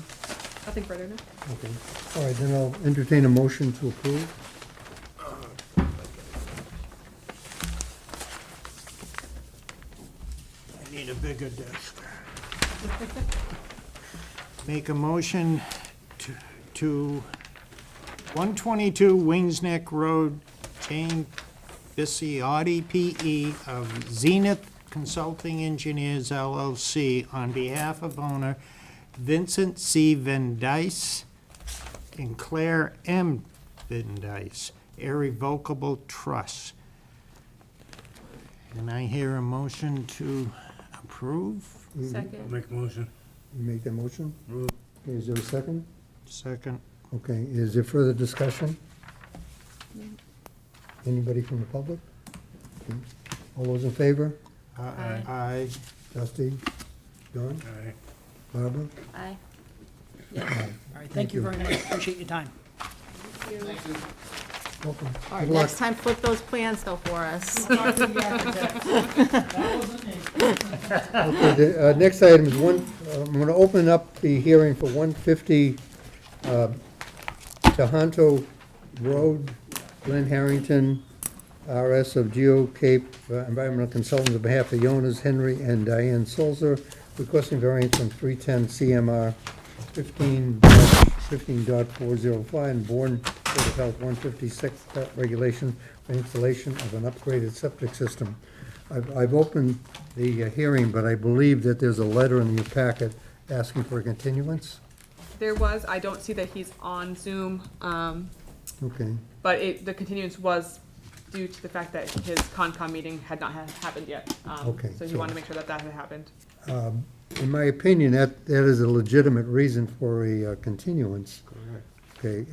Nothing further, no? Okay. All right, then I'll entertain a motion to approve. I need a bigger desk. Make a motion to 122 Wings Neck Road, Jane Bisciotti, P.E. of Zenith Consulting Engineers LLC on behalf of owner Vincent C. Van Dyce and Claire M. Van Dyce, irrevocable trust. And I hear a motion to approve. second. Make a motion. You make that motion? Move. Okay, is there a second? Second. Okay, is there further discussion? Anybody from the public? Okay. All those in favor? Aye. Aye. Trustee? John? Aye. Barbara? Aye. All right, thank you very much. Appreciate your time. Thank you. Welcome. All right, Good luck. next time, flip those plans though for us. That wasn't me. Okay, the next item is I'm going to open up the hearing for 150 Tohoto Road, Glen Harrington, RS of Geo Cape Environmental Consultants on behalf of the owners, Henry and Diane Sulzer, requesting variance from 310 CMR 15.405 and Bourne Board of Health 156 regulation for installation of an upgraded septic system. I've opened the hearing, but I believe that there's a letter in your packet asking for a continuance. There was, I don't see that he's on Zoom, Okay, but the continuance was due to the fact that his Concom meeting had not happened yet. Okay, So he so- wanted to make sure that that had happened. in my opinion, that is a legitimate reason for a continuance. Correct. Okay,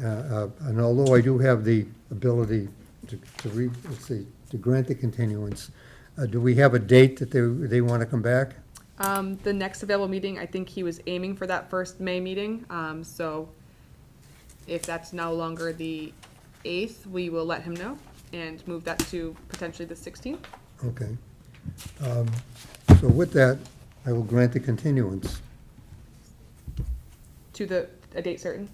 and although I do have the ability let's see, to grant the continuance. Do we have a date that they want to come back? The next available meeting, I think he was aiming for that first May meeting, so if that's no longer the 8th, we will let him know and move that to potentially the 16th. Okay. So with that, I will grant the continuance. To a date certain?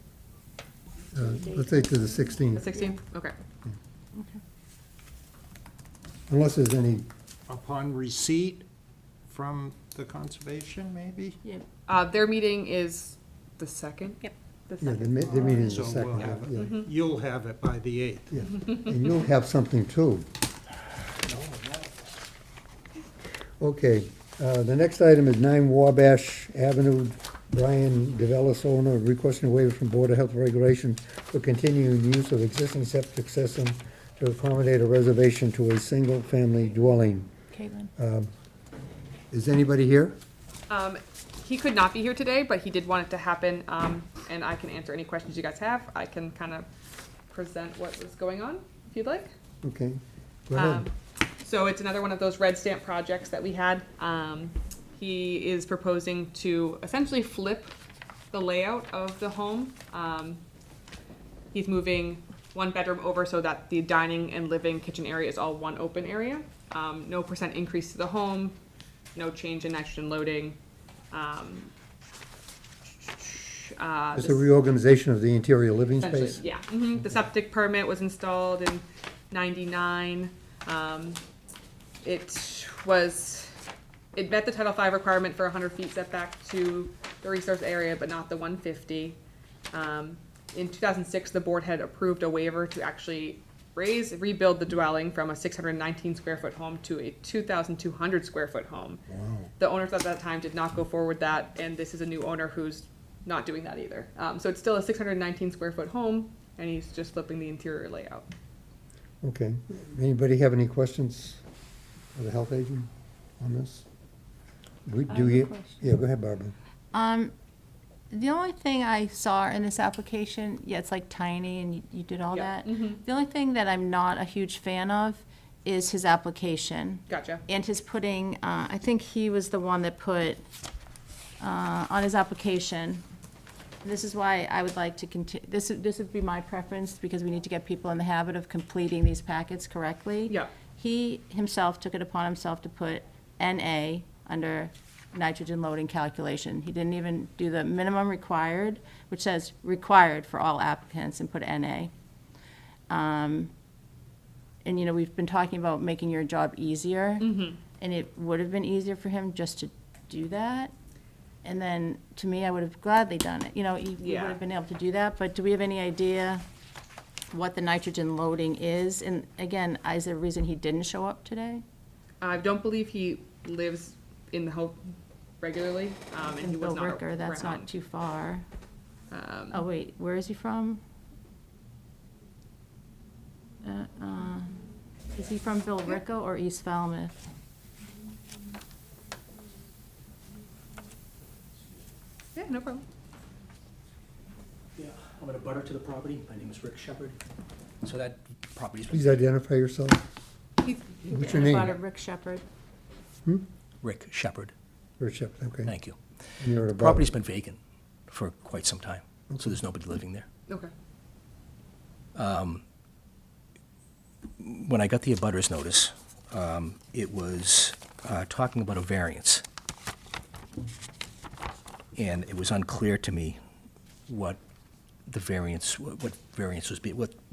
Let's say to the The 16th, 16th? Okay. unless there's any, Upon receipt from the conservation, maybe? Yeah. Their meeting is the 2nd? Yep. The yeah, 2nd. the meeting is the So we'll second. have Yeah, it, you'll have it by the 8th. yeah. And you'll have something too. Okay, the next item is 9 Wabash Avenue. Brian DeVellis, owner, requesting a waiver from Board of Health Regulation for continuing use of existing septic system to accommodate a reservation to a single-family dwelling. Caitlin. Is anybody here? He could not be here today, but he did want it to happen, and I can answer any questions you guys have. I can kind of present what was going on, if you'd like. Okay, go ahead. So it's another one of those red stamp projects that we had. He is proposing to essentially flip the layout of the home. He's moving one bedroom over so that the dining and living kitchen area is all one open area. No % increase to the home, no change in nitrogen loading. It's a reorganization of the interior living Essentially, space? yeah. The septic permit was installed in '99. It met the Title V requirement for 100 feet setback to the resource area, but not the 150. In 2006, the board had approved a waiver to actually rebuild the dwelling from a 619 square foot home to a 2,200 square foot home. Wow. The owners at that time did not go forward with that, and this is a new owner who's not doing that either. So it's still a 619 square foot home, and he's just flipping the interior layout. Okay. Anybody have any questions of the health agent on this? Yeah, go ahead, Barbara. The only thing I saw in this application, yeah, it's like tiny and you did all Yeah. that. The only thing that I'm not a huge fan of is his application. Gotcha. And his putting, I think he was the one that put, on his application, this is why I would like to continue, this would be my preference, because we need to get people in the habit of completing these packets correctly. Yeah. He himself took it upon himself to put NA under nitrogen loading calculation. He didn't even do the minimum required, which says required for all applicants, and put NA. And, you know, we've been talking about making your job easier, and it would have been easier for him just to do that. And then, to me, I would have gladly done it. You know, he would Yeah. have been able to do that, but do we have any idea what the nitrogen loading is? And again, is there a reason he didn't show up today? I don't believe he lives in the home regularly, and he In was Bill not Ricker, that's not around. too far. Um, Oh, wait, where is he from? Is he from Bill Ricker or East Falmouth? Yeah, no problem. Yeah, I'm in a butter to the property. My name is Rick Shepherd. So that property's Please been, identify yourself. What's your And name? about a Rick Shepherd. Rick Shepherd, Bishop, okay. thank you. And you're The at property's been vacant for quite some time, so there's nobody living there. Okay. When I got the abutters notice, it was talking about a variance. And it was unclear to me what the variance, what variance was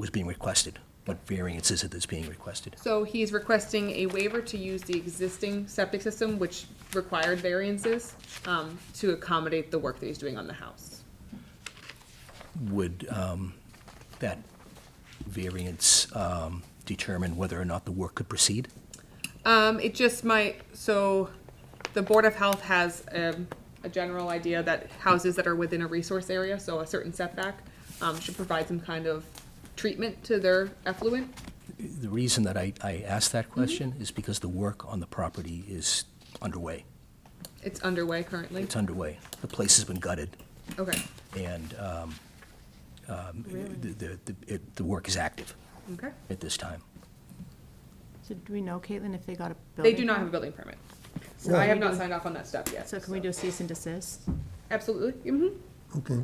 being requested. What variance is it that's being requested? So he's requesting a waiver to use the existing septic system, which required variances, to accommodate the work that he's doing on the house. Would that variance determine whether or not the work could proceed? It just might, so the Board of Health has a general idea that houses that are within a resource area, so a certain setback, should provide some kind of treatment to their effluent. The reason that I asked that question is because the work on the property is underway. It's underway currently. It's underway. The place has been gutted, Okay. and the work is active. Okay. at this time. So do we know, Caitlin, if they got a They building? do not have a permit? building permit. So Well- I have not signed off on that step yet. So can we do a cease and desist? Absolutely. Mm-hmm. Okay.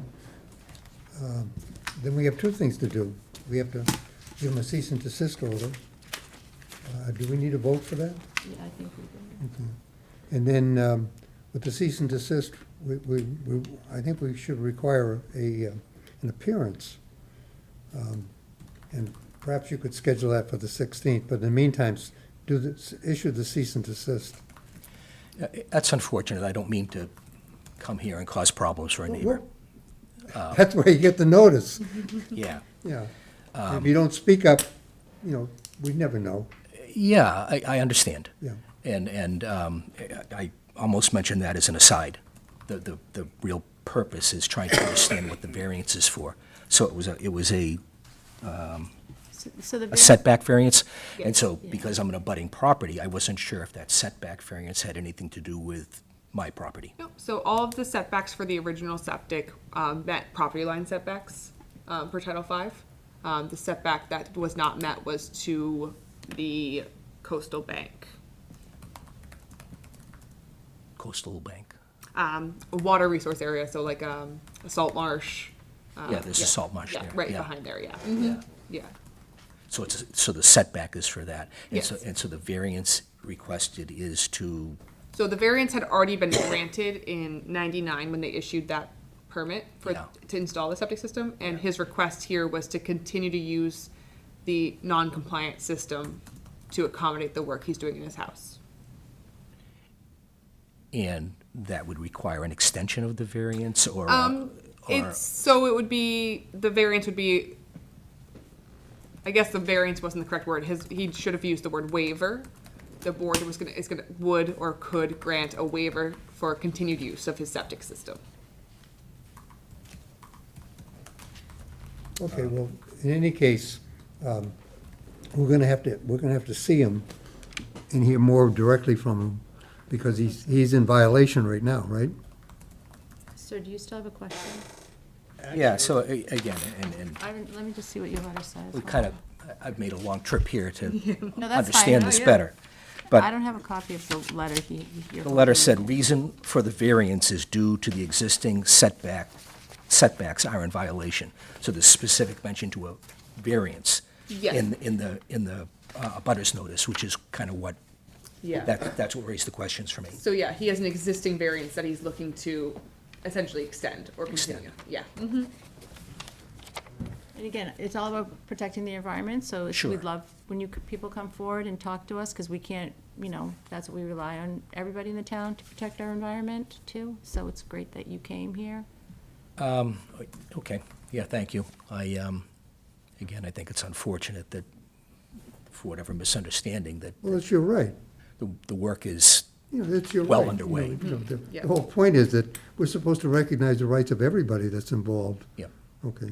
Then we have two things to do. We have to give them a cease and desist order. Do we need a vote for that? Yeah, I think we do. Okay. And then, with the cease and desist, I think we should require an appearance. And perhaps you could schedule that for the 16th, but in the meantime, issue the cease and desist. That's unfortunate. I don't mean to come here and cause problems for a neighbor. That's where you get the notice, Yeah. yeah. If you don't speak up, we never know, Yeah, I understand. yeah. And I almost mentioned that as an aside. The real purpose is trying to understand what the variance is for. So it was a So the. a setback variance, and Yes. so because I'm an abutting property, I wasn't sure if that setback variance had anything to do with my property. Nope. So all of the setbacks for the original septic met property line setbacks per Title V. The setback that was not met was to the coastal bank. Coastal bank. A water resource area, so like a salt marsh. Yeah, there's a salt marsh Yeah, there. right yeah. behind there, yeah. Yeah. Yeah. So the setback is for that. Yes. And so the variance requested is to, So the variance had already been granted in '99 when they issued that permit Yeah. to install the septic system, and his request here was to continue to use the non-compliant system to accommodate the work he's doing in his house. and that would require an extension of the variance, or? So it would be, the variance would be, I guess the variance wasn't the correct word. He should have used the word waiver. The board would or could grant a waiver for continued use of his septic system. Okay, well, in any case, we're gonna have to see him and hear more directly from him, because he's in violation right now, right? Sir, do you still have a question? Yeah, so again, and Let me just see what your letter says. we Hold kind on. of, I've made a long trip here to No, that's understand fine. this Oh, yeah. better. I But don't have a copy of the letter. the letter said, reason for the variance is due to the existing setbacks are in violation. So there's specific mention to a variance Yes. in the abutters notice, which is kind of what, Yeah. that's what raised the questions for me. So yeah, he has an existing variance that he's looking to essentially extend or continue. Yeah. And again, it's all about protecting the environment, so Sure. we'd love when people come forward and talk to us, because we can't, that's what we rely on everybody in the town to protect our environment too. So it's great that you came here. Okay, yeah, thank you. Again, I think it's unfortunate that, for whatever misunderstanding, that Well, it's your right. the work is, That's your right. Well underway. Yeah. The whole point is that we're supposed to recognize the rights of everybody that's involved. yeah, Okay,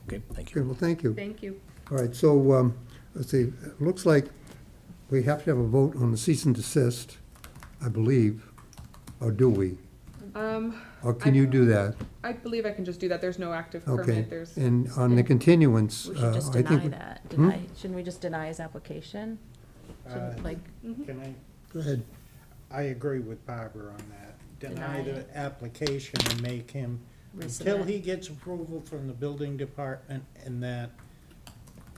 okay, thank okay, you. well, thank you. Thank you. All right, so, let's see, it looks like we have to have a vote on the cease and desist, I believe, or do we? Or can you do that? I believe I can just do that. There's no active Okay, permit. There's, and on the continuance, We should just I think. deny that. Shouldn't we just deny his application? Shouldn't, like, Can I? Go ahead. I agree with Barbara on that. Deny Deny it. the application and make him, until he gets approval from the building department, and that,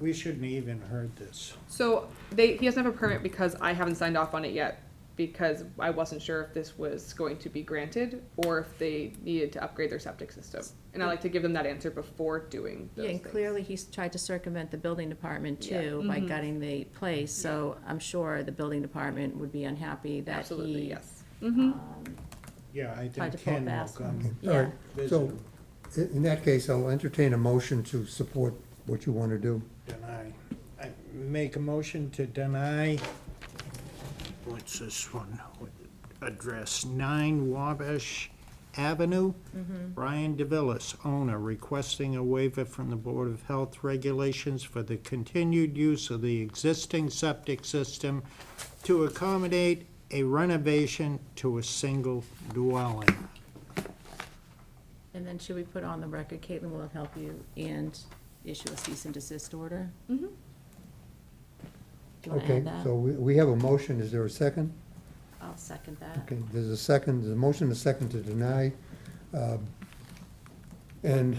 we shouldn't even heard this. so he doesn't have a permit because I haven't signed off on it yet, because I wasn't sure if this was going to be granted or if they needed to upgrade their septic system. And I like to give them that answer before doing those yeah, and things. clearly he's tried to circumvent the building department Yeah. too by gutting the place. So I'm sure the building department would be unhappy that Absolutely, he yes. Yeah, I tried think to pull Ken will fast come one. All Yeah. right, so, in that case, I'll entertain a motion to support what you want to do. deny. I make a motion to deny, what's this one? Address 9 Wabash Avenue. Brian DeVillis, owner, requesting a waiver from the Board of Health regulations for the continued use of the existing septic system to accommodate a renovation to a single dwelling. And then should we put on the record, Caitlin will help you, and issue a cease and desist order. Do you want to Okay, add that? so we have a motion, is there a second? I'll second that. Okay, there's a second, there's a motion, a second to deny. And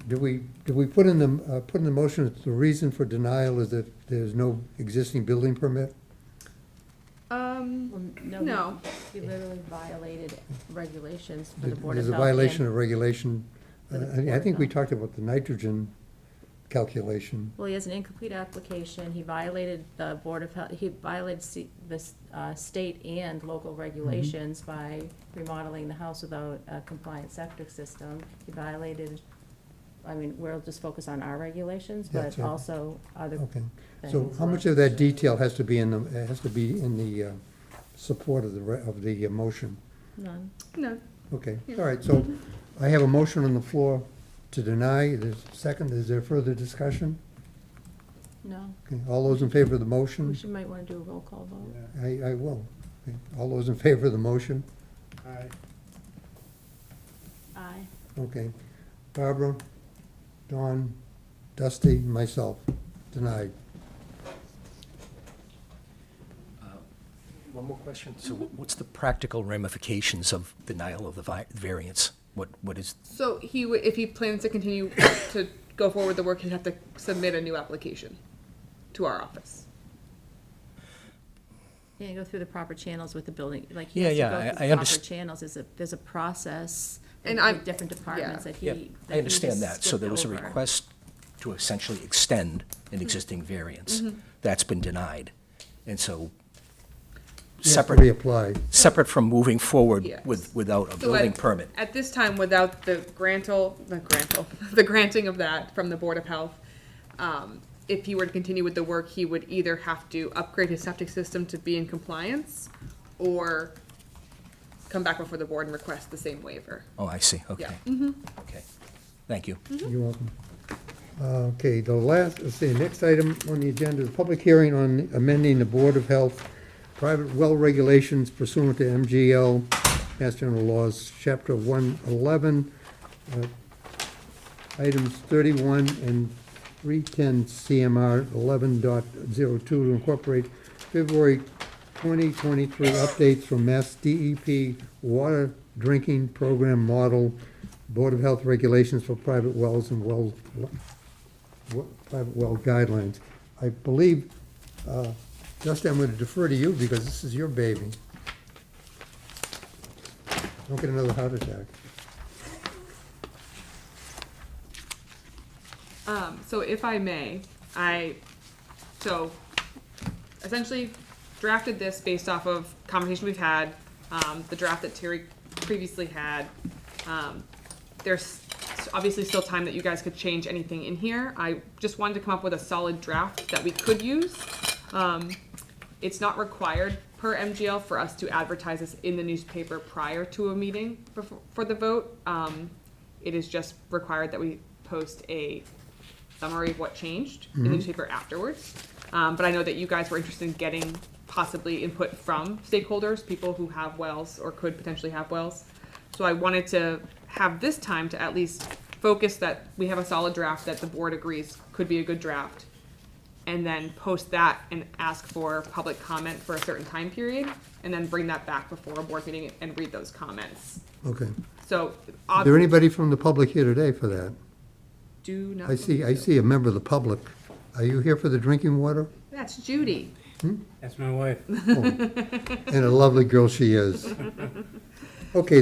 do we put in the motion that the reason for denial is that there's no existing building permit? Well, No. He literally violated regulations for the Board of There's Health. a violation and- of regulation. For the I Board of think we Health. talked about the nitrogen calculation. Well, he has an incomplete application, he violated the Board of Health, he violated the state and local regulations by remodeling the house without a compliant septic system. He violated, I mean, we'll just focus on our regulations, Yeah, but sure. also other Okay, so things. how much of that detail has to be in the support of the motion? None. No. Okay, all right, so I have a motion on the floor to deny, there's a second, is there further discussion? No. Okay, all those in favor of the We motion? should, might want to do a roll call vote. I will. Okay, all those in favor of the motion? Aye. Aye. Okay, Barbara, Dawn, Dusty, myself, denied. One more question. So what's the practical ramifications of denial of the variance? What is, So he would, if he plans to continue to go forward with the work, he'd have to submit a new application to our office. Yeah, go through the proper channels with the building, like, he Yeah, has to yeah, go I through the proper underst- channels, there's a process And with I'm- different departments that he. yeah, that I he understand just that. So skipped there was a over. request to essentially extend an existing variance. That's been denied. And so You have to separate, reapply. separate from moving forward Yes. without a So building at- permit. At this time, without the the granting of that from the Board of Health, if he were to continue with the work, he would either have to upgrade his septic system to be in compliance or come back before the board and request the same waiver. Oh, I see, okay. Yeah. Okay, thank you. You're welcome. Okay, let's see, next item on the agenda is public hearing on amending the Board of Health private well regulations pursuant to MGL, Mass General Laws, Chapter 111, items 31 and 310 CMR 11.02 to incorporate February 2023 updates from Mass DEP Water Drinking Program Model, Board of Health regulations for private wells and private well guidelines. I believe, Justin, I'm going to defer to you because this is your baby. Don't get another heart attack. So if I may, so essentially drafted this based off of conversation we've had, the draft that Terry previously had. There's obviously still time that you guys could change anything in here. I just wanted to come up with a solid draft that we could use. It's not required per MGL for us to advertise this in the newspaper prior to a meeting for the vote. It is just required that we post a summary of what changed in the newspaper afterwards. But I know that you guys were interested in getting possibly input from stakeholders, people who have wells or could potentially have wells. So I wanted to have this time to at least focus that we have a solid draft that the board agrees could be a good draft, and then post that and ask for public comment for a certain time period, and then bring that back before a board meeting and read those comments. Okay. So, Is there anybody from the public here today for that? do not. I see a member of the public. Are you here for the drinking water? That's Judy. That's my wife. And a lovely girl she is. Okay,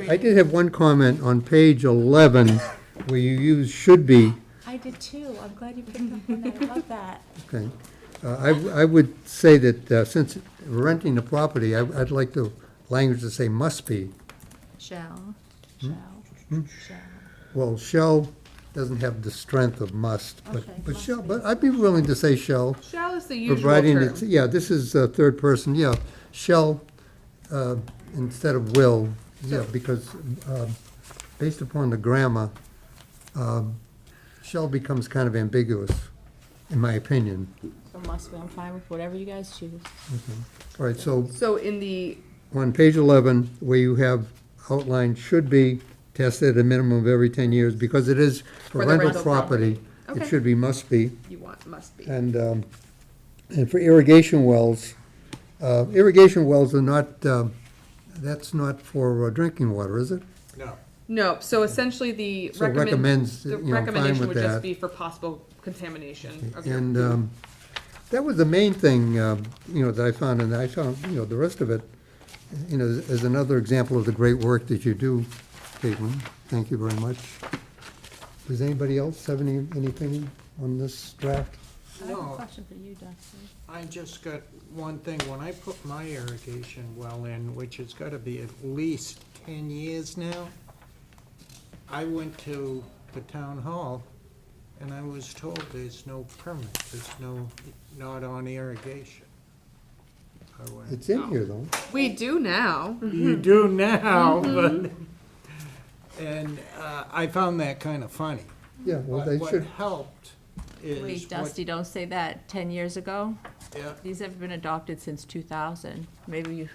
I did have one comment on page 11 where you use should be. I did too, I'm glad you picked up on that, I love that. Okay. I would say that since we're renting the property, I'd like the language to say must be. Shall. Well, shall doesn't have the strength of must, Okay, but must shall, be. but I'd be willing to say shall. Shall is the usual Providing term. it's, yeah, this is third person, yeah, shall instead of will, yeah, because based upon the grammar, shall becomes kind of ambiguous, in my opinion. So must be, I'm fine with whatever you guys choose. All right, so So in the, on page 11, where you have outlined should be tested a minimum of every 10 years, because it is for For the rental rental property, It Okay. should be must be. You want, must be. And for irrigation wells are not, that's not for drinking water, is it? No. No, so essentially the So recommends, the you know, fine recommendation with would just that. be for possible contamination of your. And that was the main thing, that I found, and I found, the rest of it, as another example of the great work that you do, Caitlin. Thank you very much. Does anybody else have anything on this draft? I have a No. question for you, Dusty. I just got one thing. When I put my irrigation well in, which has got to be at least 10 years now, I went to the town hall and I was told there's no permit, not on irrigation. I went, It's in here, though. We do now. you do now, but, and I found that kind of funny. Yeah, well, But they what should, helped is. Wait, what- Dusty, don't say that. 10 years ago? Yeah. These have been adopted since 2000. Maybe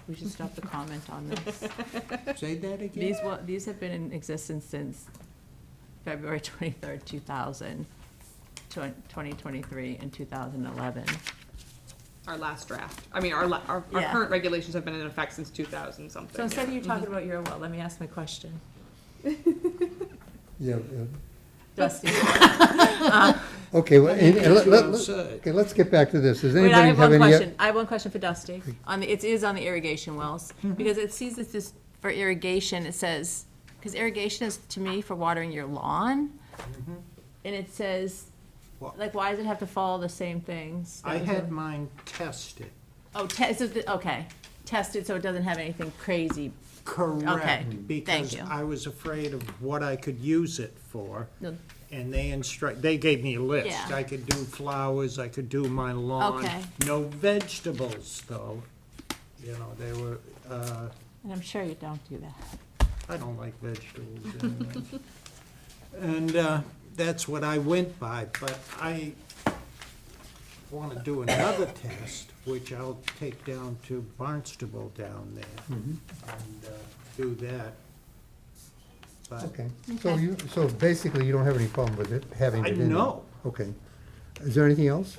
we should stop the comment on this. Say that again? These have been in existence since February 23rd, 2000, 2023, and 2011. Our last draft. I mean, our Yeah. current regulations have been in effect since 2000 something. So instead of you talking about your well, let me ask my question. yeah. Dusty. Okay, well, and That's what I'm let- saying. okay, let's get back to this. Does Wait, anybody I have have one any? question. I have one question for Dusty. It is on the irrigation wells, because it sees this is for irrigation, it says, because irrigation is, to me, for watering your lawn. And it says, What? like, why does it have to follow the same things? I had mine tested. Oh, okay, tested so it doesn't have anything crazy. Correct. Okay, thank Because you. I was afraid of what I could use it for. No. And they gave me a list. Yeah. I could do flowers, I could do my lawn. Okay. No vegetables, though. They were, And I'm sure you don't do that. I don't like vegetables anyway. And that's what I went by, but I want to do another test, which I'll take down to Barnstable down there and do that. But Okay, so basically you don't have any problem with it, having I it in there? know. Okay. Is there anything else?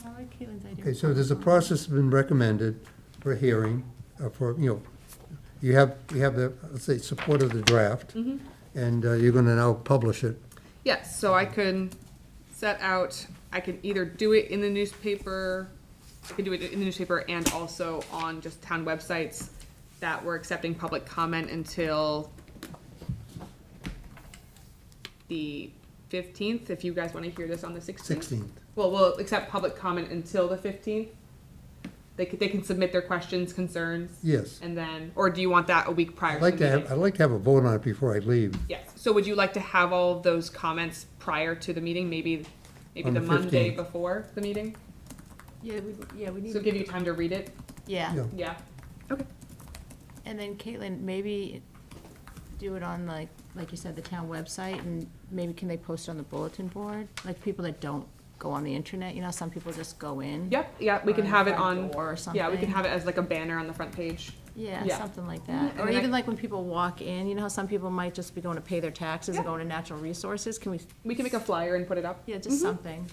I like Caitlin's idea. Okay, so there's a process been recommended for hearing, you have the, let's say, support of the draft, and you're gonna now publish it. Yes, so I could set out, I could either do it in the newspaper, I could do it in the newspaper and also on just town websites that we're accepting public comment until the 15th, if you guys want to hear this on the 16th. 16th. Well, we'll accept public comment until the 15th. They can submit their questions, concerns. Yes. And then, or do you want that a week prior to the meeting? I'd like to have a vote on it before I leave. Yes, so would you like to have all of those comments prior to the meeting, maybe On the the Monday 15th. before the meeting? Yeah, we need. So give you time to read it? Yeah. Yeah. Yeah. Okay. And then Caitlin, maybe do it on like you said, the town website, and maybe can they post it on the bulletin board? Like people that don't go on the internet, some people just go in. Yep, yeah, we Or can on have the it front on, door or yeah, we can something. have it as like a banner on the front page. Yeah, Yeah. something like Mhm, that. and Or then even I- like when people walk in, how some people might just be going to pay their taxes and Yeah. going to natural resources, can we, We can make a flyer and put it up. yeah, just something.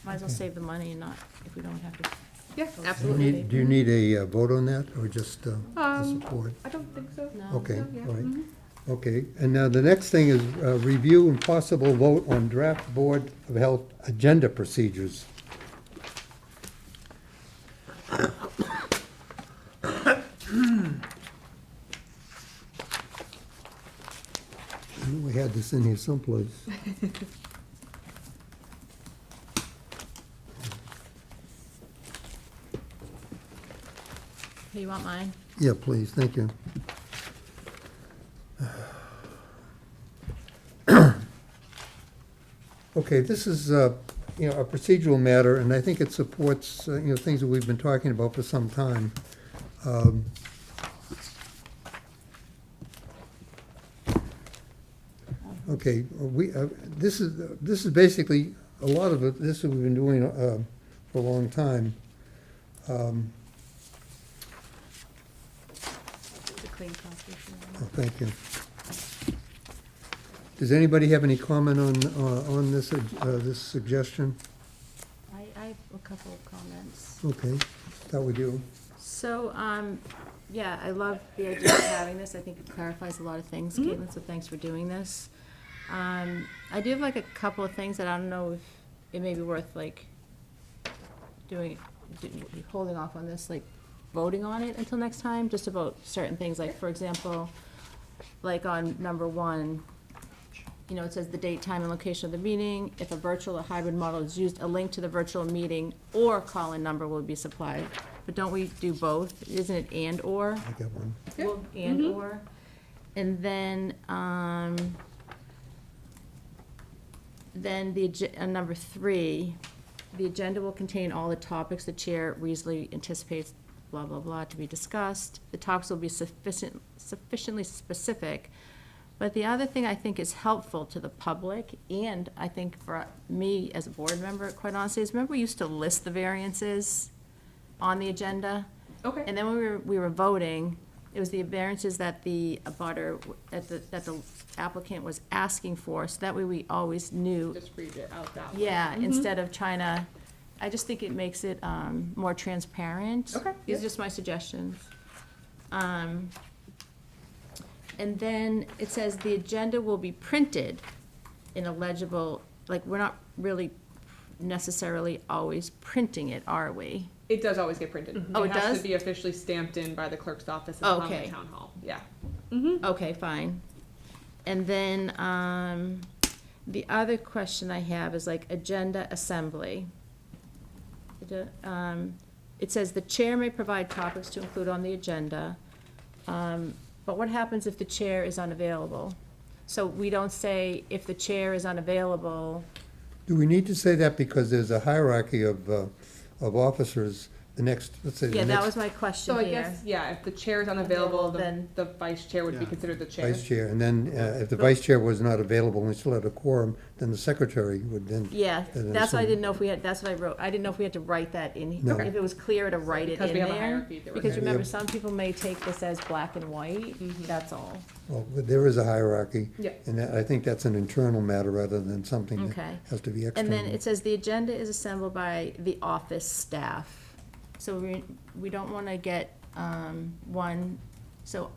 Might as well save the money and not, if we don't have to. Yeah, Do you absolutely. do you need a vote on that, or just the support? I don't think so. No. Okay, No, yeah. all right. Okay, and now the next thing is review and possible vote on draft Board of Health agenda procedures. I knew we had this in here someplace. Hey, you want mine? Yeah, please, thank you. Okay, this is, a procedural matter, and I think it supports, things that we've been talking about for some time. Okay, this is basically, a lot of it, this we've been doing for a long time. It's a clean copy. Oh, thank you. Does anybody have any comment on this suggestion? I have a couple of comments. Okay, start with you. So, yeah, I love the idea of having this. I think it clarifies a lot of things, Caitlin, so thanks for doing this. I do have like a couple of things that I don't know if it may be worth like holding off on this, like voting on it until next time, just about certain things, like for example, like on number 1, you know, it says the date, time, and location of the meeting. If a virtual or hybrid model is used, a link to the virtual meeting or call-in number will be supplied. But don't we do both? Isn't it and/or? I got one. Well, and/or. And then number 3, the agenda will contain all the topics the chair reasonably anticipates, blah, blah, blah, to be discussed. The topics will be sufficiently specific. But the other thing I think is helpful to the public, and I think for me as a board member, quite honestly, is remember we used to list the variances on the agenda? Okay. And then when we were voting, it was the variances that the abutter, that the applicant was asking for, so that way we always knew. Just read it out that way. Yeah, instead of trying to, I just think it makes it more transparent. Okay, These are just my suggestions. And then it says the agenda will be printed in a legible, like, we're not really necessarily always printing it, are we? It does always get printed. Oh, it has does? to be officially stamped in by the clerk's office and on Okay. the town hall. Yeah. Okay, fine. And then, the other question I have is like agenda assembly. It says the chair may provide topics to include on the agenda, but what happens if the chair is unavailable? So we don't say if the chair is unavailable. Do we need to say that because there's a hierarchy of officers, the next, let's say, the Yeah, next that was my question So I here. guess, yeah, if the chair is unavailable, Then- the vice chair would be Yeah. considered the chair. vice chair, and then if the vice chair was not available and we still had a quorum, then the secretary would then. Yeah, then that's what I assume- didn't know if we had, that's what I wrote. I didn't know if we had to write that in, No. if it was clear to write it Because in we have a there. hierarchy that we're Because Yeah. remember, some people may take this as black and white, that's all. Well, but there is a hierarchy. Yeah. And I think that's an internal matter rather than something that Okay. has to be And external. then it says the agenda is assembled by the office staff. So we don't want to get one, so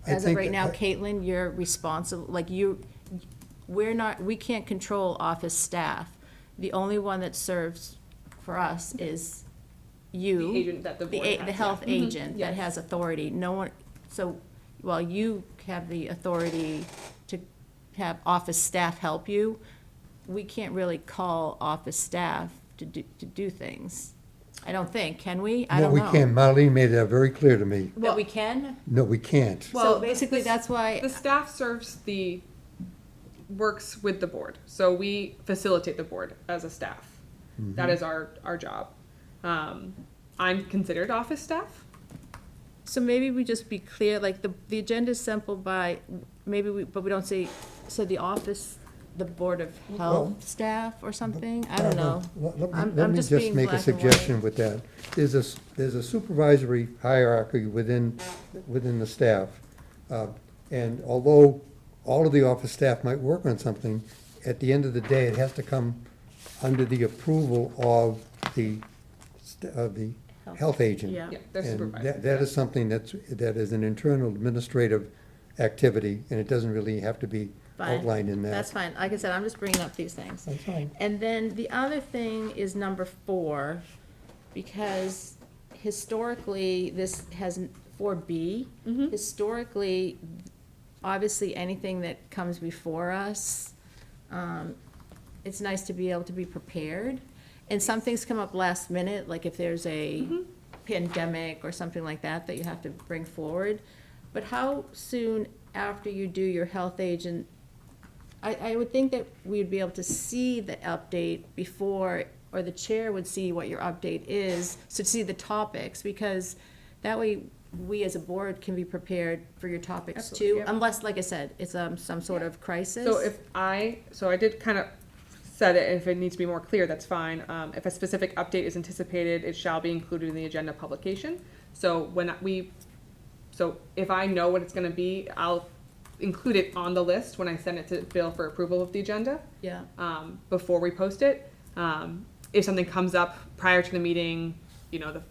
I as of think right now, that- Caitlin, you're responsible, like we can't control office staff. The only one that serves for us is you. The agent that the board has, The yeah. health Mhm. agent that Yes. has authority. No one, so while you have the authority to have office staff help you, we can't really call office staff to do things. I don't think, can we? I No, don't we know. can't. Marlene made that very clear to me. That we can? No, we can't. So basically, that's why, The staff works with the board, so we facilitate the board as a staff. That is our job. I'm considered office staff. so maybe we just be clear, like, the agenda is simple by, but we don't say, so the office, the Board of Health staff or something? I don't know. Let I'm me just just being make a black and white. suggestion with that. There's a supervisory hierarchy within the staff. And although all of the office staff might work on something, at the end of the day, it has to come under the approval of the health agent. Yeah. Yeah, they're And supervisors. that is something that is an internal administrative activity, and it doesn't really have to be Fine. outlined in that. That's fine. Like I said, I'm just bringing up these things. That's fine. And then the other thing is number 4, because historically, this has 4B. Historically, obviously, anything that comes before us, it's nice to be able to be prepared. And some things come up last minute, like if there's a pandemic or something like that you have to bring forward. But how soon after you do your health agent, I would think that we'd be able to see the update before, or the chair would see what your update is, so to see the topics, because that way we as a board can be prepared for your topics Absolutely, too, yeah. unless, like I said, it's some sort of crisis. So I did kind of said it, if it needs to be more clear, that's fine. If a specific update is anticipated, it shall be included in the agenda publication. So if I know what it's gonna be, I'll include it on the list when I send it to Bill for approval of the agenda, Yeah. before we post it. If something comes up prior to the meeting, you know,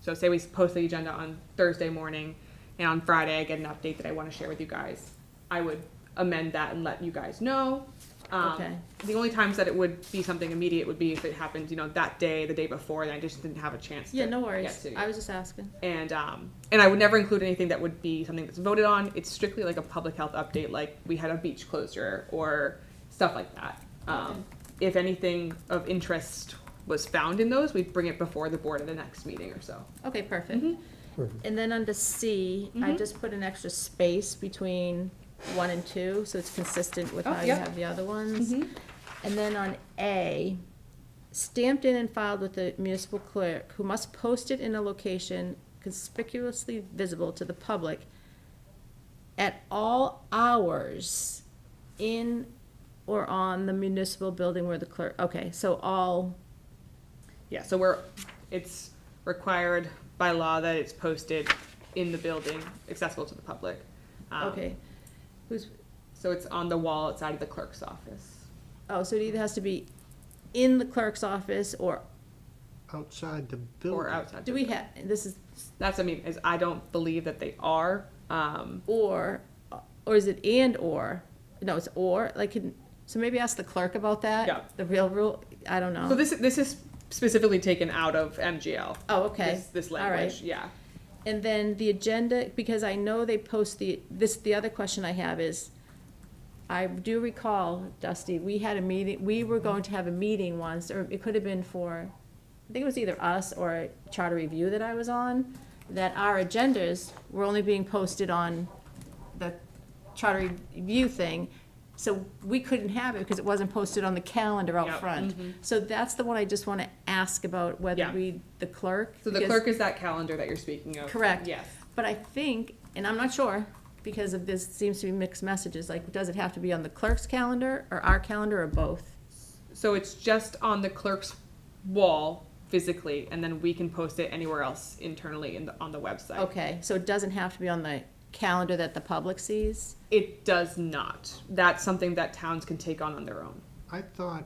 so say we post the agenda on Thursday morning, and on Friday I get an update that I want to share with you guys, I would amend that and let you guys know. Okay. The only times that it would be something immediate would be if it happened, you know, that day, the day before, and I just didn't have a chance to Yeah, no get worries. to you. I was just asking. And I would never include anything that would be something that's voted on. It's strictly like a public health update, like we had a beach closure or stuff like that. If anything of interest was found in those, we'd bring it before the board at the next meeting or so. Okay, perfect. Perfect. And then under C, I just put an extra space between 1 and 2, so it's consistent with Oh, how you yep. have the other ones. And then on A, stamped in and filed with the municipal clerk, who must post it in a location conspicuously visible to the public at all hours in or on the municipal building where the clerk, okay, so all, Yeah, so it's required by law that it's posted in the building, accessible to the public. okay. So it's on the wall outside of the clerk's office. Oh, so it either has to be in the clerk's office or, Outside the building. Or outside. do we have, this is, That's, I mean, is I don't believe that they are. or is it and or? No, it's or, like, so maybe ask the clerk about that? Yeah. The real rule, I don't know. So this is specifically taken out of MGL. Oh, okay. This All language, right. yeah. And then the agenda, because I know they post the other question I have is, I do recall, Dusty, we had a meeting, we were going to have a meeting once, or it could have been for, I think it was either us or a charter review that I was on, that our agendas were only being posted on the charter review thing, so we couldn't have it because it wasn't posted on the calendar out Yep. front. So that's the one I just want to ask about whether Yeah. the clerk. So the because- clerk is that calendar that you're speaking of. Correct. Yes. But I think, and I'm not sure, because of this seems to be mixed messages, like, does it have to be on the clerk's calendar, or our calendar, or both? So it's just on the clerk's wall physically, and then we can post it anywhere else internally on the website. Okay, so it doesn't have to be on the calendar that the public sees? It does not. That's something that towns can take on their own. I thought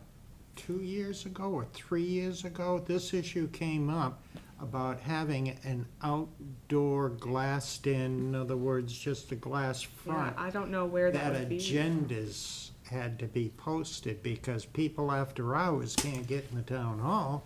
2 years ago or 3 years ago, this issue came up about having an outdoor glassed-in, in other words, just a glass Yeah, front. I don't know where that That would be. agendas had to be posted because people after hours can't get in the town hall.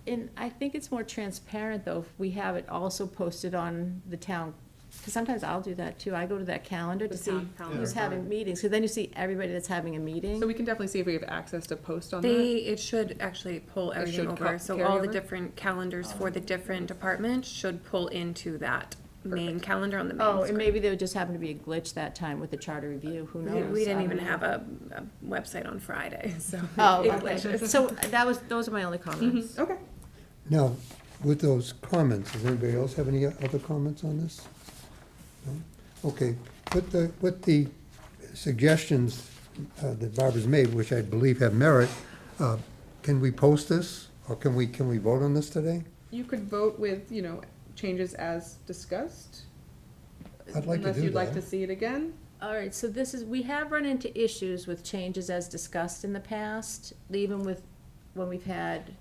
And I think it's more transparent, though, if we have it also posted on the town, because sometimes I'll do that too. I go to that calendar to The see town calendar. who's having meetings, because then you see everybody that's having a meeting. So we can definitely see if we have access to post on that. It should actually pull everything should over, so carry all the over? different calendars for the different departments should pull into that main calendar on the main Oh, and screen. maybe there just happened to be a glitch that time with the charter review, who knows? We I didn't don't even know. have a website on Friday, so. Oh, it okay. glitched. So those are my only comments. Okay. Now, with those comments, does anybody else have any other comments on this? No? Okay, with the suggestions that Barbara's made, which I believe have merit, can we post this, or can we vote on this today? You could vote with, you know, changes as discussed. I'd like to Unless do you'd like that. to see it again. All right, so we have run into issues with changes as discussed in the past, even with, when we've had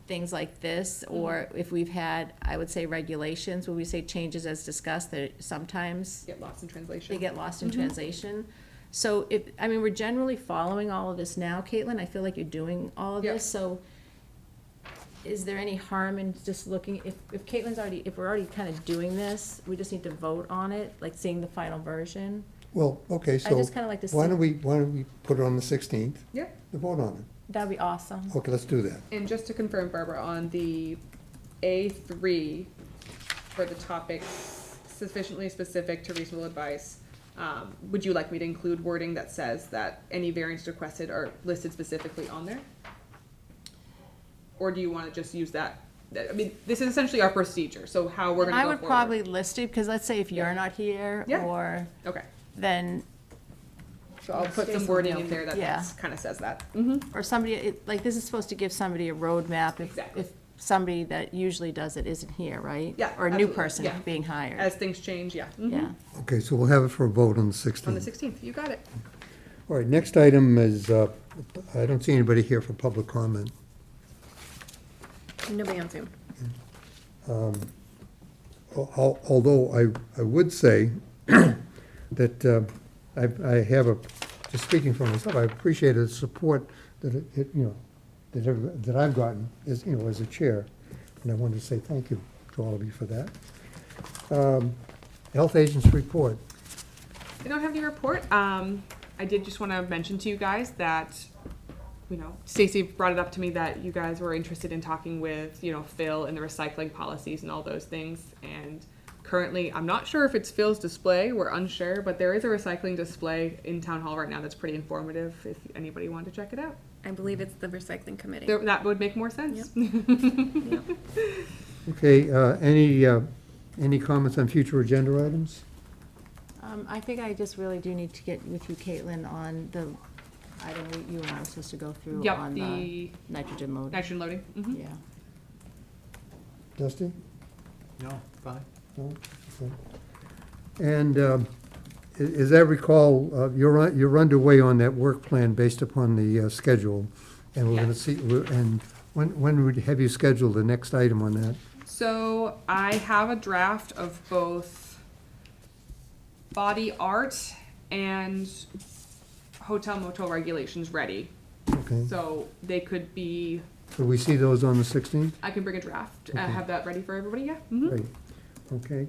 things like this, or if we've had, I would say, regulations, when we say changes as discussed, that sometimes Get lost in translation. they get lost in translation. So we're generally following all of this now, Caitlin, I feel like you're doing all of Yeah. this, so is there any harm in just looking, if Caitlin's already, if we're already kind of doing this, we just need to vote on it, like seeing the final version? Well, okay, so just kinda like to why see- don't we put it on the 16th, Yeah. to vote on it? That'd be awesome. Okay, let's do that. And just to confirm, Barbara, on the A3 for the topic sufficiently specific to reasonable advice, would you like me to include wording that says that any variance requested are listed specifically on there? Or do you want to just use that? I mean, this is essentially our procedure, so how we're going to go I forward. would probably list it, because let's say if you're not here, Yeah. or Okay, then, so I'll put some Stacy wording will- in there that yeah. kind of says that. or somebody, like, this is supposed to give somebody a roadmap if, Exactly. if somebody that usually does it isn't here, right? Yeah, Or a new absolutely, person yeah. being hired. As things change, yeah. Mhm. Yeah. Okay, so we'll have it for a vote on the 16th. On the 16th, you got it. All right, next item is, I don't see anybody here for public comment. Nobody on Zoom. Although I would say that I have a, just speaking for myself, I appreciate the support that it, you know, that I've gotten as, you know, as a chair. And I wanted to say thank you to all of you for that. Health agents report. I don't have any report. I did just want to mention to you guys that, you know, Stacy brought it up to me that you guys were interested in talking with, you know, Phil and the recycling policies and all those things. And currently, I'm not sure if it's Phil's display, we're unsure, but there is a recycling display in Town Hall right now that's pretty informative if anybody wanted to check it out. I believe it's the recycling committee. That would make more sense. Okay, any comments on future agenda items? I think I just really do need to get with you, Caitlin, on the item you and I were supposed to go through Yep, on the the nitrogen load. nitrogen loading. Mhm. Yeah. Dusty? No, fine. No? Okay. And as I recall, you're underway on that work plan based upon the schedule. And we're gonna Yes. see, and when would, have you scheduled the next item on that? So I have a draft of both body art and hotel motel regulations ready. Okay, So they could be, so we see those on the 16th? I can bring a draft, Okay. have that ready for everybody, yeah? Mhm. Great, okay.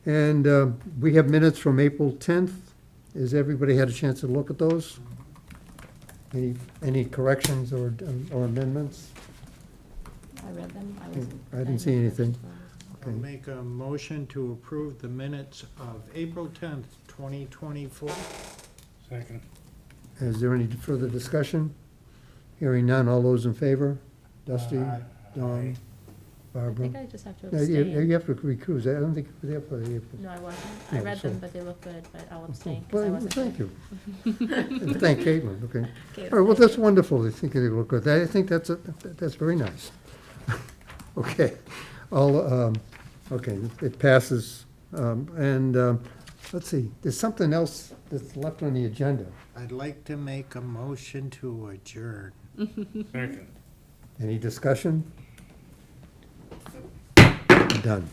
And we have minutes from April 10th. Has everybody had a chance to look at those? Any corrections or amendments? I read them. I wasn't. I didn't see anything. I'll Okay. make a motion to approve the minutes of April 10th, 2024. Second. Is there any further discussion? Hearing none, all those in favor? Dusty? Aye. Dawn? I Barbara? think I just have to Yeah, you abstain. have to recuse, I don't think you were there for the April. No, I wasn't. I No, read so- them, but they look good, but I'll abstain because I Well, wasn't. thank there. you. And thank Caitlin, okay. Caitlin, All right, well, thank that's you. wonderful, I think they look good, I think that's very nice. Okay, okay, it passes, let's see, there's something else that's left on the agenda. I'd like to make a motion to adjourn. Second. Any discussion? Done.